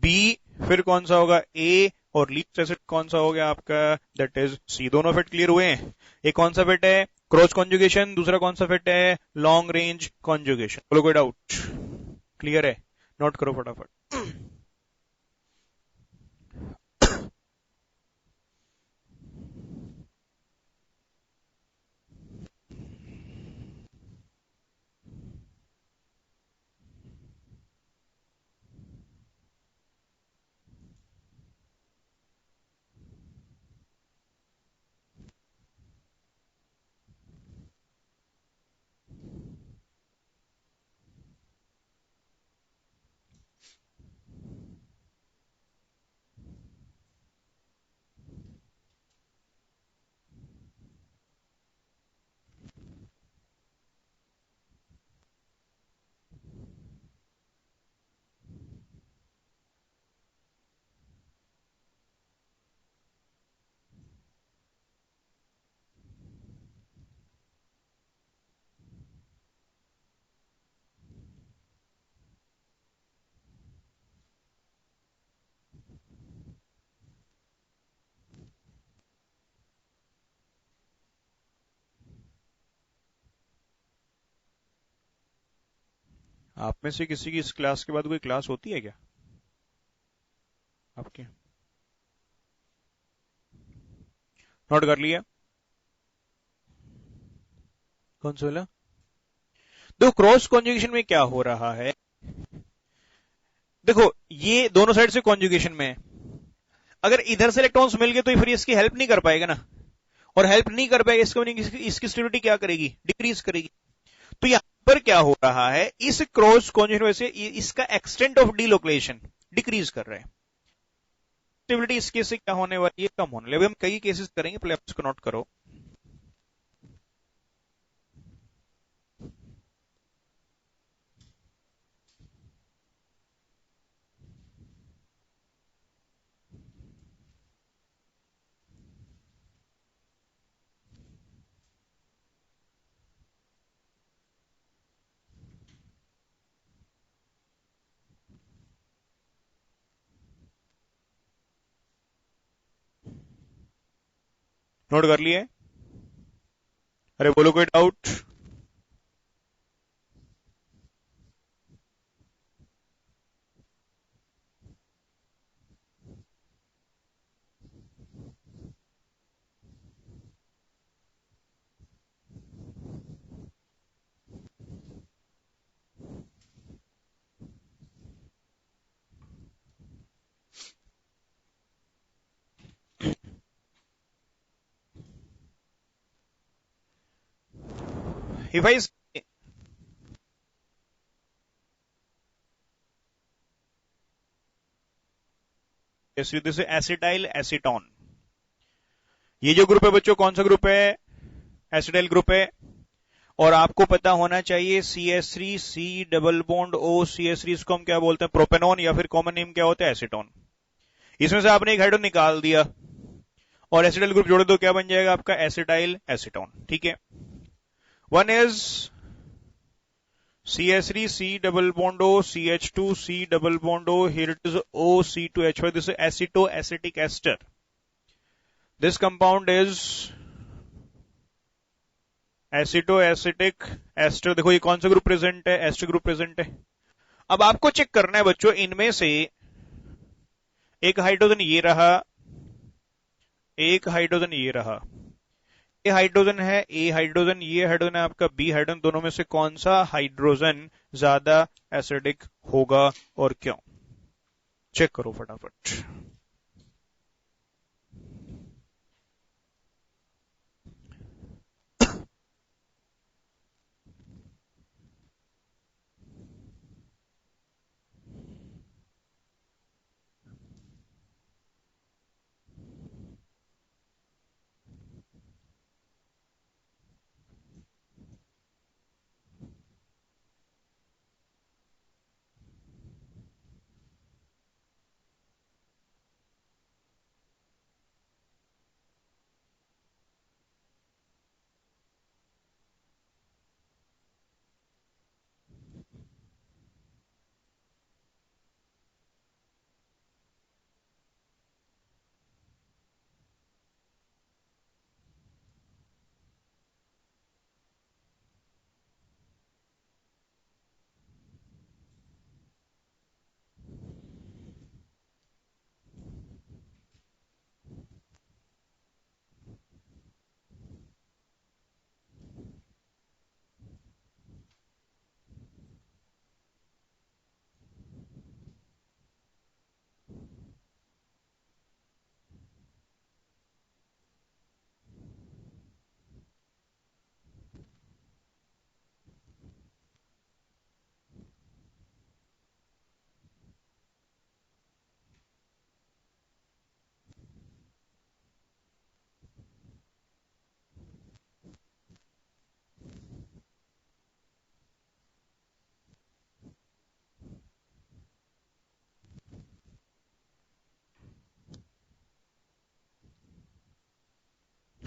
बी। फिर कौन सा होगा, ए। और लीस्ट एसिड कौन सा हो गया आपका, दैट इज सी। दोनों फिट क्लियर हुए हैं। एक कौन सा फिट है, क्रॉस कॉन्जुगेशन। दूसरा कौन सा फिट है, लॉन्ग रेंज कॉन्जुगेशन। बोलो कोई डाउट, क्लियर है, नोट करो फटाफट। आप में से किसी की इस क्लास के बाद कोई क्लास होती है क्या आपके, नोट कर लिया, कौन सा वाला। देखो क्रॉस कॉन्जुगेशन में क्या हो रहा है, देखो ये दोनों साइड से कॉन्जुगेशन में है। अगर इधर से इलेक्ट्रॉन्स मिल गए तो फिर इसकी हेल्प नहीं कर पाएगा ना, और हेल्प नहीं कर पाएगा इसको, इसकी स्टेबिलिटी क्या करेगी, डिक्रीज करेगी। तो यहां पर क्या हो रहा है, इस क्रॉस कॉन्जुगेशन वजह से इसका एक्सटेंट ऑफ डीलोकेशन डिक्रीज कर रहा है। स्टेबिलिटी इस केस से क्या होने वाली है, कम होने वाली है। हम कई केसेस करेंगे, पहले आप इसको नोट करो। नोट कर लिए, अरे बोलो कोई डाउट। इफ आई, जैसे एसिटाइल एसीटोन, ये जो ग्रुप है बच्चों कौन सा ग्रुप है, एसिटाइल ग्रुप है। और आपको पता होना चाहिए CH3 C double bond O CH3, इसको हम क्या बोलते हैं, प्रोपेनॉन, या फिर कॉमन नेम क्या होता है, एसीटोन। इसमें से आपने एक हाइड्रोजन निकाल दिया और एसिटाइल ग्रुप जोड़ दो, क्या बन जाएगा आपका, एसिटाइल एसीटोन। ठीक है, one is CH3 C double bond O CH2 C double bond O, here it is OC2H5, this is acetoacetic ester. This compound is acetoacetic ester. देखो ये कौन सा ग्रुप प्रेजेंट है, एस्टर ग्रुप प्रेजेंट है। अब आपको चेक करना है बच्चों, इनमें से एक हाइड्रोजन ये रहा, एक हाइड्रोजन ये रहा, ये हाइड्रोजन है, ए हाइड्रोजन, ये हाइड्रोजन है आपका बी हाइड्रोजन। दोनों में से कौन सा हाइड्रोजन ज्यादा एसिडिक होगा और क्यों, चेक करो फटाफट।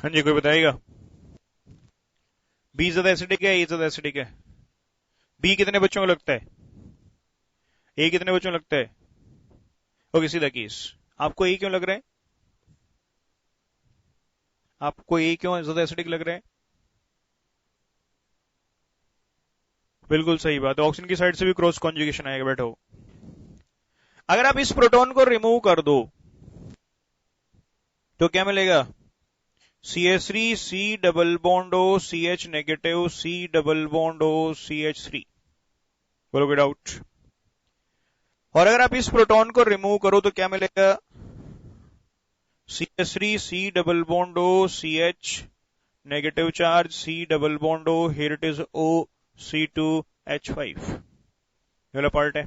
हाँ जी, कोई बताएगा? बी ज्यादा एसिडिक है, ए ज्यादा एसिडिक है? बी कितने बच्चों को लगता है? ए कितने बच्चों को लगता है? ओके, सीधा केस। आपको ए क्यों लग रहा है? आपको ए क्यों ज्यादा एसिडिक लग रहा है? बिल्कुल सही बात है, ऑक्सीजन की साइड से भी क्रॉस कॉन्जुगेशन आएगा। बैठो, अगर आप इस प्रोटॉन को रिमूव कर दो तो क्या मिलेगा? CH3 C double bond O CH negative C double bond O CH3। बोलो कोई डाउट? और अगर आप इस प्रोटॉन को रिमूव करो तो क्या मिलेगा? CH3 C double bond O CH negative charge C double bond O, here it is O C2H5। ये वाला पार्ट है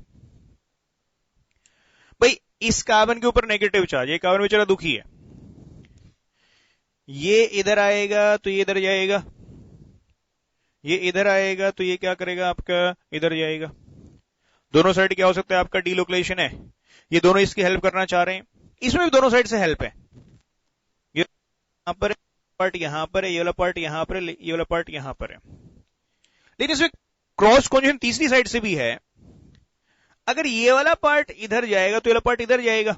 भाई। इस कार्बन के ऊपर नेगेटिव चार्ज, ये कार्बन बेचारा दुखी है, ये इधर आएगा तो ये इधर जाएगा, ये इधर आएगा तो ये क्या करेगा आपका, इधर जाएगा। दोनों साइड क्या हो सकता है आपका? डीलोकेशन है। ये दोनों इसकी हेल्प करना चाह रहे हैं, इसमें भी दोनों साइड से हेल्प है। ये यहां पर पार्ट यहां पर है, ये वाला पार्ट यहां पर है, ये वाला पार्ट यहां पर है। लेकिन इसमें क्रॉस कॉन्जुगेशन तीसरी साइड से भी है। अगर ये वाला पार्ट इधर जाएगा तो ये वाला पार्ट इधर जाएगा,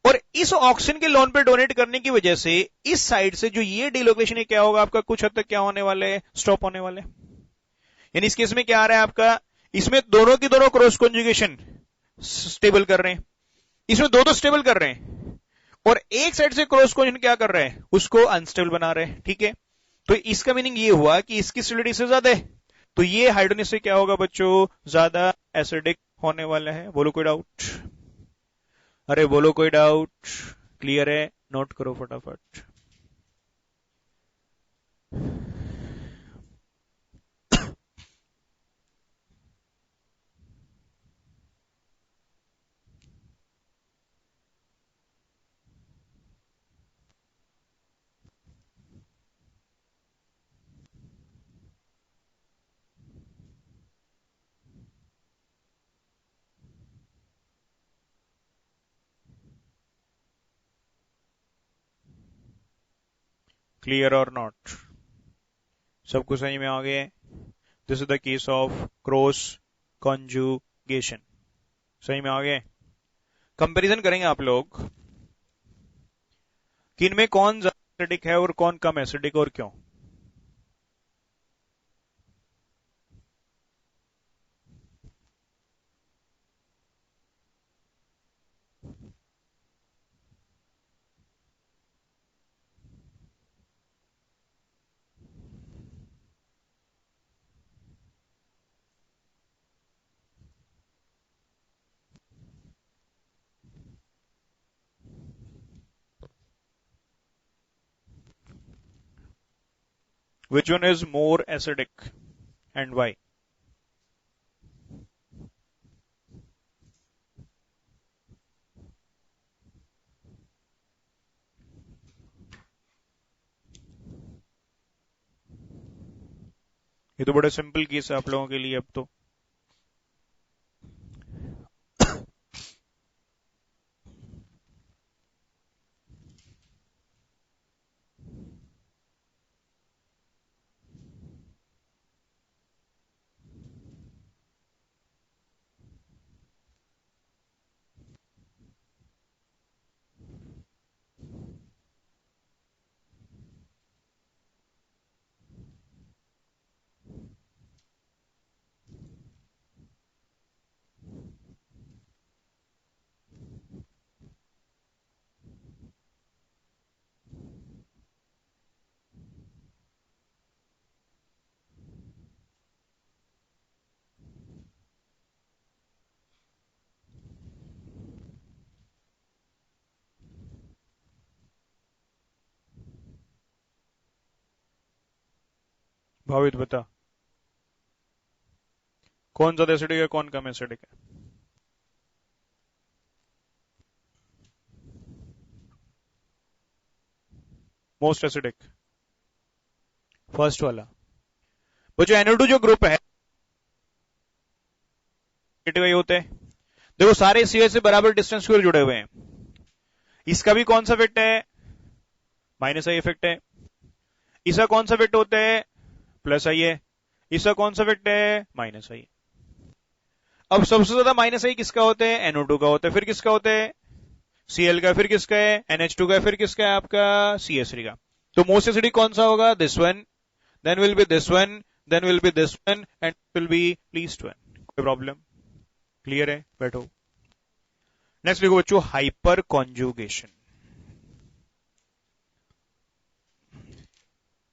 और इस ऑक्सीजन के लोन पे डोनेट करने की वजह से इस साइड से जो ये डीलोकेशन है क्या होगा आपका? कुछ हद तक क्या होने वाले, स्टॉप होने वाले। यानी इस केस में क्या आ रहा है आपका? इसमें दोनों की दोनों क्रॉस कॉन्जुगेशन स्टेबल कर रहे हैं, इसमें दो स्टेबल कर रहे हैं, और एक साइड से क्रॉस कॉन्जुगेशन क्या कर रहे हैं? उसको अनस्टेबल बना रहे हैं। ठीक है, तो इसका मीनिंग ये हुआ कि इसकी स्टेबिलिटी से ज्यादा है, तो ये हाइड्रोजन से क्या होगा बच्चों? ज्यादा एसिडिक होने वाला है। बोलो कोई डाउट? अरे बोलो कोई डाउट? क्लियर है? नोट करो फटाफट। क्लियर और नॉट? सबको सही में आ गए? This is the case of cross conjugation. सही में आ गए? कंपैरिजन करेंगे आप लोग कि इनमें कौन ज्यादा एसिडिक है और कौन कम एसिडिक, और क्यों। Which one is more acidic and why? ये तो बड़ा सिंपल केस है आप लोगों के लिए अब तो। भावित बता, कौन ज्यादा एसिडिक है, कौन कम एसिडिक है? मोस्ट एसिडिक फर्स्ट वाला। वो जो NO2 जो ग्रुप है नेगेटिव होते हैं, देखो सारे CH से बराबर डिस्टेंस की ओर जुड़े हुए हैं। इसका भी कौन सा इफेक्ट है? माइनस आई इफेक्ट है। इसका कौन सा वेट होता है, प्लस आई है, इसका कौन सा वेट है, माइनस आई। अब सबसे ज्यादा माइनस आई किसका होता है, NO2 का होता है, फिर किसका होता है, Cl का, फिर किसका है, NH2 का, फिर किसका है आपका, CH3 का। तो मोस्ट एसिडिक कौन सा होगा, this one, then will be this one, then will be this one and will be least one. कोई प्रॉब्लम, क्लियर है, बैठो। नेक्स्ट देखो बच्चों, hyperconjugation.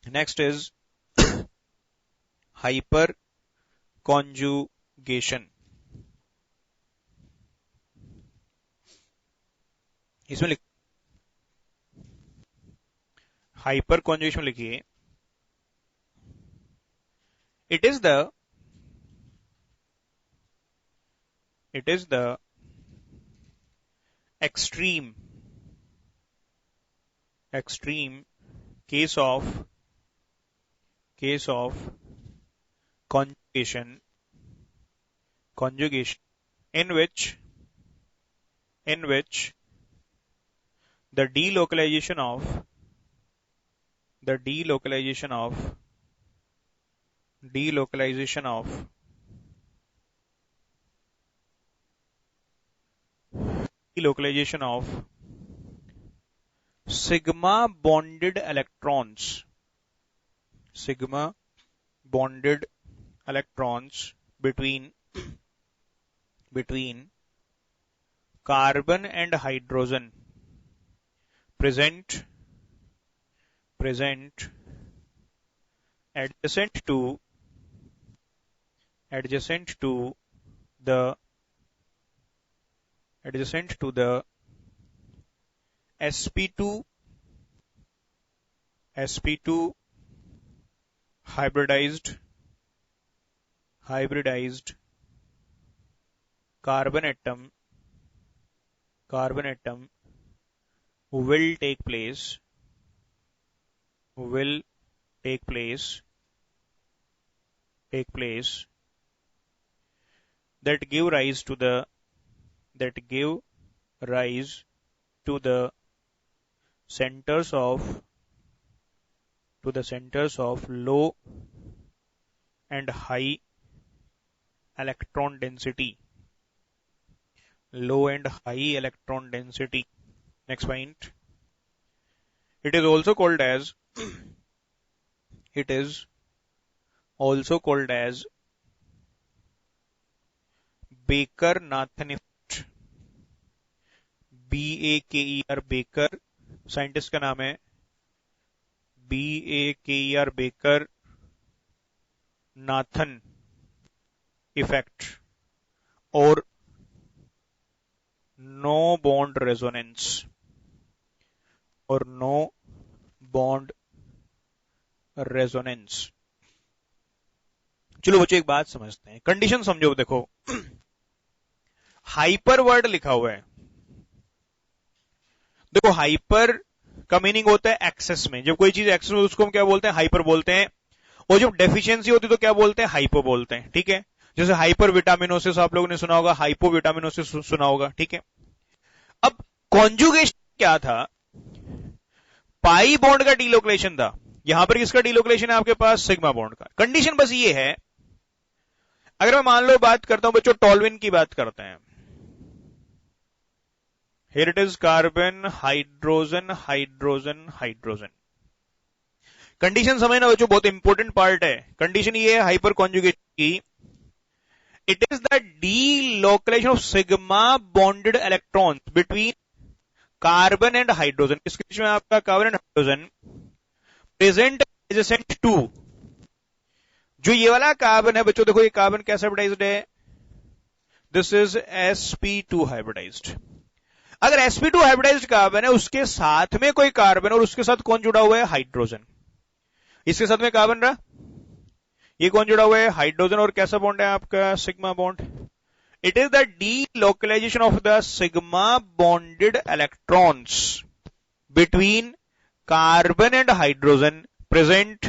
Next is hyperconjugation. इसमें लिख, हाइपर कॉन्जुगेशन लिखिए, it is the extreme case of conjugation in which the delocalization of sigma bonded electrons between carbon and hydrogen present adjacent to the sp2 hybridized carbon atom will take place that give rise to the centers of low and high electron density. Next point, it is also called as Baker-Nathan effect. BAKER, baker, scientist का नाम है BAKER, baker Nathan effect, और no bond resonance. चलो बच्चों एक बात समझते हैं, कंडीशन समझो। देखो हाइपर वर्ड लिखा हुआ है, देखो हाइपर का मीनिंग होता है एक्सेस में, जब कोई चीज एक्सेस में उसको हम क्या बोलते हैं, हाइपर बोलते हैं, और जब डेफिशिएंसी होती है तो क्या बोलते हैं, हाइपो बोलते हैं। ठीक है, जैसे हाइपर विटामिनोसिस आप लोगों ने सुना होगा, हाइपो विटामिनोसिस सुना होगा। ठीक है, अब कॉन्जुगेशन क्या था, पाई बॉन्ड का डीलोकलेशन था, यहां पर किसका डीलोकलेशन है आपके पास, सिग्मा बॉन्ड का। कंडीशन बस ये है, अगर मैं मान लो बात करता हूं बच्चों टॉल्विन की बात करते हैं, here it is carbon hydrogen hydrogen hydrogen. Condition समझना बच्चों, बहुत इंपॉर्टेंट पार्ट है। कंडीशन ये है हाइपर कॉन्जुगेशन की, it is the delocalisation of sigma bonded electrons between carbon and hydrogen. इसके बीच में आपका carbon and hydrogen present adjacent to, जो ये वाला कार्बन है बच्चों, देखो ये कार्बन कैसे हाइब्रिडाइज्ड है, दिस इज sp2 हाइब्रिडाइज्ड। अगर sp2 हाइब्रिडाइज्ड कार्बन है, उसके साथ में कोई कार्बन और उसके साथ कौन जुड़ा हुआ है, हाइड्रोजन। इसके साथ में कार्बन रहा, ये कौन जुड़ा हुआ है, हाइड्रोजन, और कैसा बॉन्ड है आपका, sigma bond. It is the delocalisation of the sigma bonded electrons between carbon and hydrogen present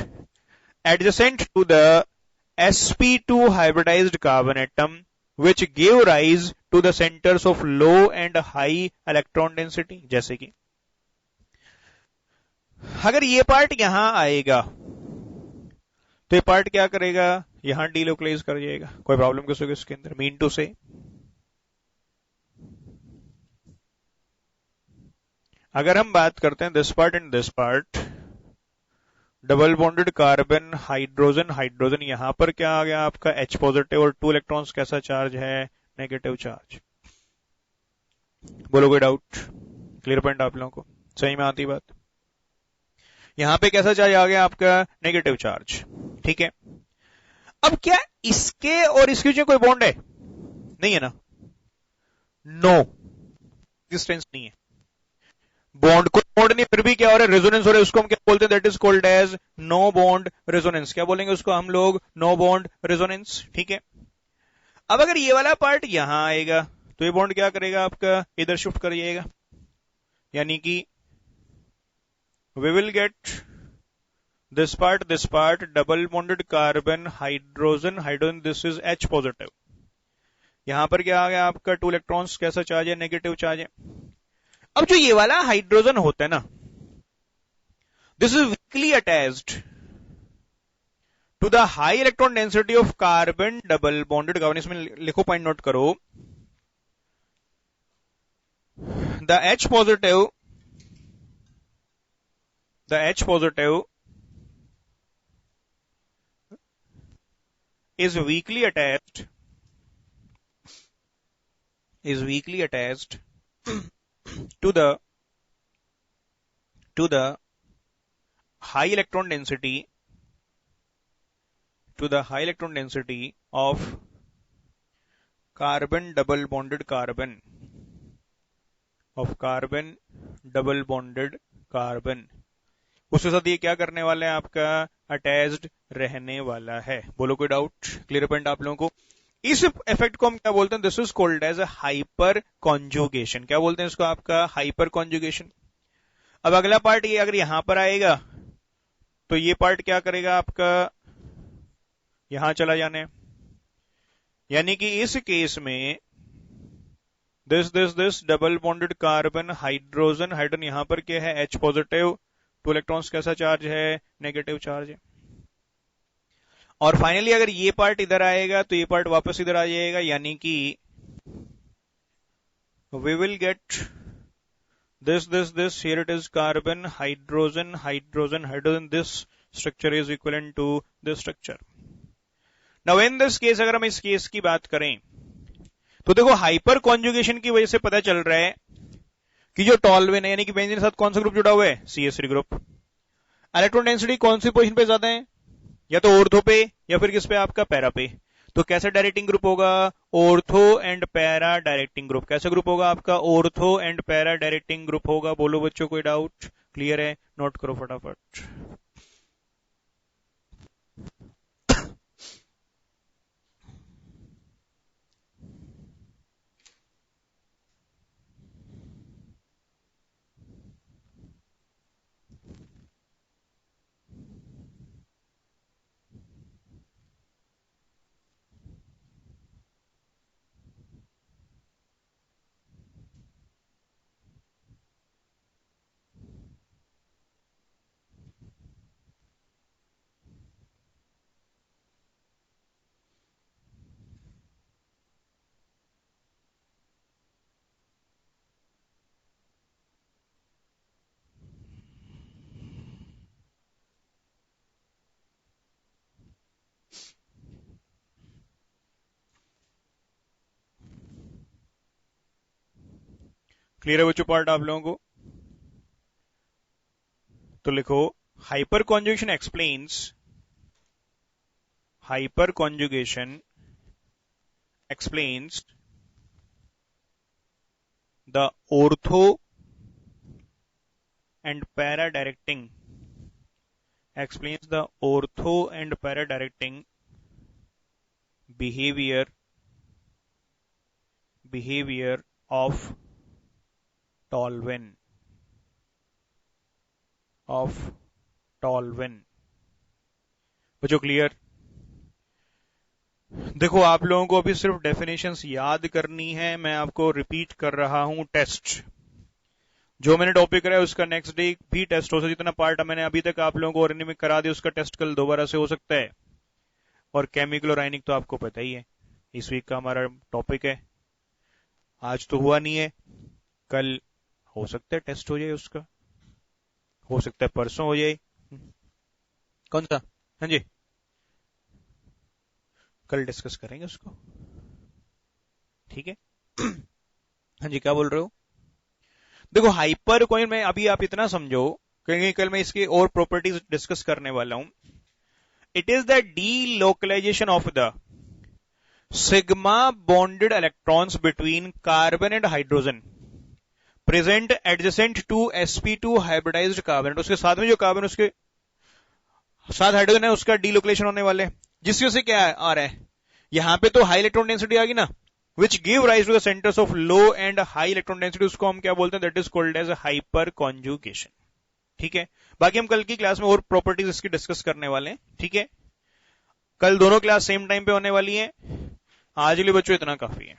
adjacent to the sp2 hybridized carbon atom which give rise to the centers of low and high electron density। जैसे कि अगर ये part यहां आएगा तो ये part क्या करेगा, यहां डीलोकलाइज कर जाएगा। कोई प्रॉब्लम किसी को इसके अंदर? मीन टू से अगर हम बात करते हैं this part and this part, double bonded carbon hydrogen hydrogen, यहां पर क्या आ गया आपका H पॉजिटिव और 2 इलेक्ट्रॉन्स कैसा चार्ज है, नेगेटिव चार्ज। बोलो कोई डाउट? क्लियर पॉइंट आप लोगों को सही में आती बात? यहां पे कैसा चार्ज आ गया आपका, नेगेटिव चार्ज, ठीक है। अब क्या इसके और इसके बीच में कोई बॉन्ड है? नहीं है ना, नो, डिस्टेंस नहीं है, बॉन्ड को बॉन्ड नहीं, फिर भी क्या हो रहा है, रेजोनेंस हो रहा है। उसको हम क्या बोलते हैं, that is called as no bond resonance. क्या बोलेंगे उसको हम लोग, नो बॉन्ड रेजोनेंस, ठीक है। अब अगर ये वाला पार्ट यहां आएगा तो ये बॉन्ड क्या करेगा आपका, इधर शिफ्ट कर जाएगा, यानी कि we will get this part double bonded carbon hydrogen hydrogen, this is H positive. यहां पर क्या आ गया आपका, 2 इलेक्ट्रॉन्स कैसा चार्ज है, नेगेटिव चार्ज है। अब जो ये वाला हाइड्रोजन होता है ना, this is weakly attached to the high electron density of carbon double bonded carbon. इसमें लिखो, पॉइंट नोट करो, the H positive is weakly attached to the high electron density of carbon double bonded carbon। उसके साथ ये क्या करने वाला है आपका, अटैच्ड रहने वाला है। बोलो कोई डाउट? क्लियर पॉइंट आप लोगों को? इस इफेक्ट को हम क्या बोलते हैं, this is called as a hyperconjugation. क्या बोलते हैं इसको आपका, हाइपर कॉन्जुगेशन। अब अगला पार्ट ये अगर यहां पर आएगा तो ये पार्ट क्या करेगा आपका, यहां चला जाने, यानी कि इस केस में this double bonded carbon hydrogen hydrogen, यहां पर क्या है, H पॉजिटिव, 2 इलेक्ट्रॉन्स कैसा चार्ज है, नेगेटिव चार्ज है। और फाइनली अगर ये पार्ट इधर आएगा तो ये पार्ट वापस इधर आ जाएगा, यानी कि we will get this here it is carbon hydrogen hydrogen hydrogen, this structure is equivalent to this structure. Now in this case अगर हम इस केस की बात करें तो देखो हाइपर कॉन्जुगेशन की वजह से पता चल रहा है कि जो टॉलवेन है, यानी कि बेंजीन के साथ कौन सा ग्रुप जुड़ा हुआ है, CH3 ग्रुप। इलेक्ट्रॉन डेंसिटी कौन सी पोजीशन पे ज्यादा है, या तो ऑर्थो पे या फिर किस पे आपका, पैरा पे। तो कैसा डायरेक्टिंग ग्रुप होगा, ortho and para directing group. कैसा ग्रुप होगा आपका, ortho and para directing group होगा। बोलो बच्चों कोई डाउट? क्लियर है? नोट करो फटाफट। क्लियर है बच्चों पार्ट आप लोगों को? तो लिखो, hyper conjugation explains the ortho and para directing behavior of टॉलवेन। बच्चों क्लियर? देखो आप लोगों को अभी सिर्फ डेफिनेशंस याद करनी है, मैं आपको रिपीट कर रहा हूं टेस्ट। जो मैंने टॉपिक कराया उसका नेक्स्ट डे भी टेस्ट हो सकता है। जितना पार्ट मैंने अभी तक आप लोगों को ऑर्गेनिक में करा दिया उसका टेस्ट कल दोबारा से हो सकता है। और केमिकल और आयनिक तो आपको पता ही है, इस वीक का हमारा टॉपिक है। आज तो हुआ नहीं है, कल हो सकता है टेस्ट हो जाए उसका, हो सकता है परसों हो जाए। कौन सा? हाँ जी, कल डिस्कस करेंगे उसको, ठीक है। हाँ जी, क्या बोल रहे हो? देखो हाइपर कॉइन में अभी आप इतना समझो, क्योंकि कल मैं इसकी और प्रॉपर्टीज डिस्कस करने वाला हूं। It is the delocalisation of the sigma bonded electrons between carbon and hydrogen present adjacent to sp2 hybridised carbon. उसके साथ में जो कार्बन उसके साथ हाइड्रोजन है उसका डीलोकलाइजेशन होने वाले, जिसकी वजह से क्या आ रहा है, यहां पे तो हाई इलेक्ट्रॉन डेंसिटी आ गई ना, which give rise to the centers of low and high electron density, उसको हम क्या बोलते हैं, that is called as hyper conjugation। ठीक है, बाकी हम कल की क्लास में और प्रॉपर्टीज इसकी डिस्कस करने वाले हैं। ठीक है, कल दोनों क्लास सेम टाइम पे होने वाली हैं। आज के लिए बच्चों इतना काफी है।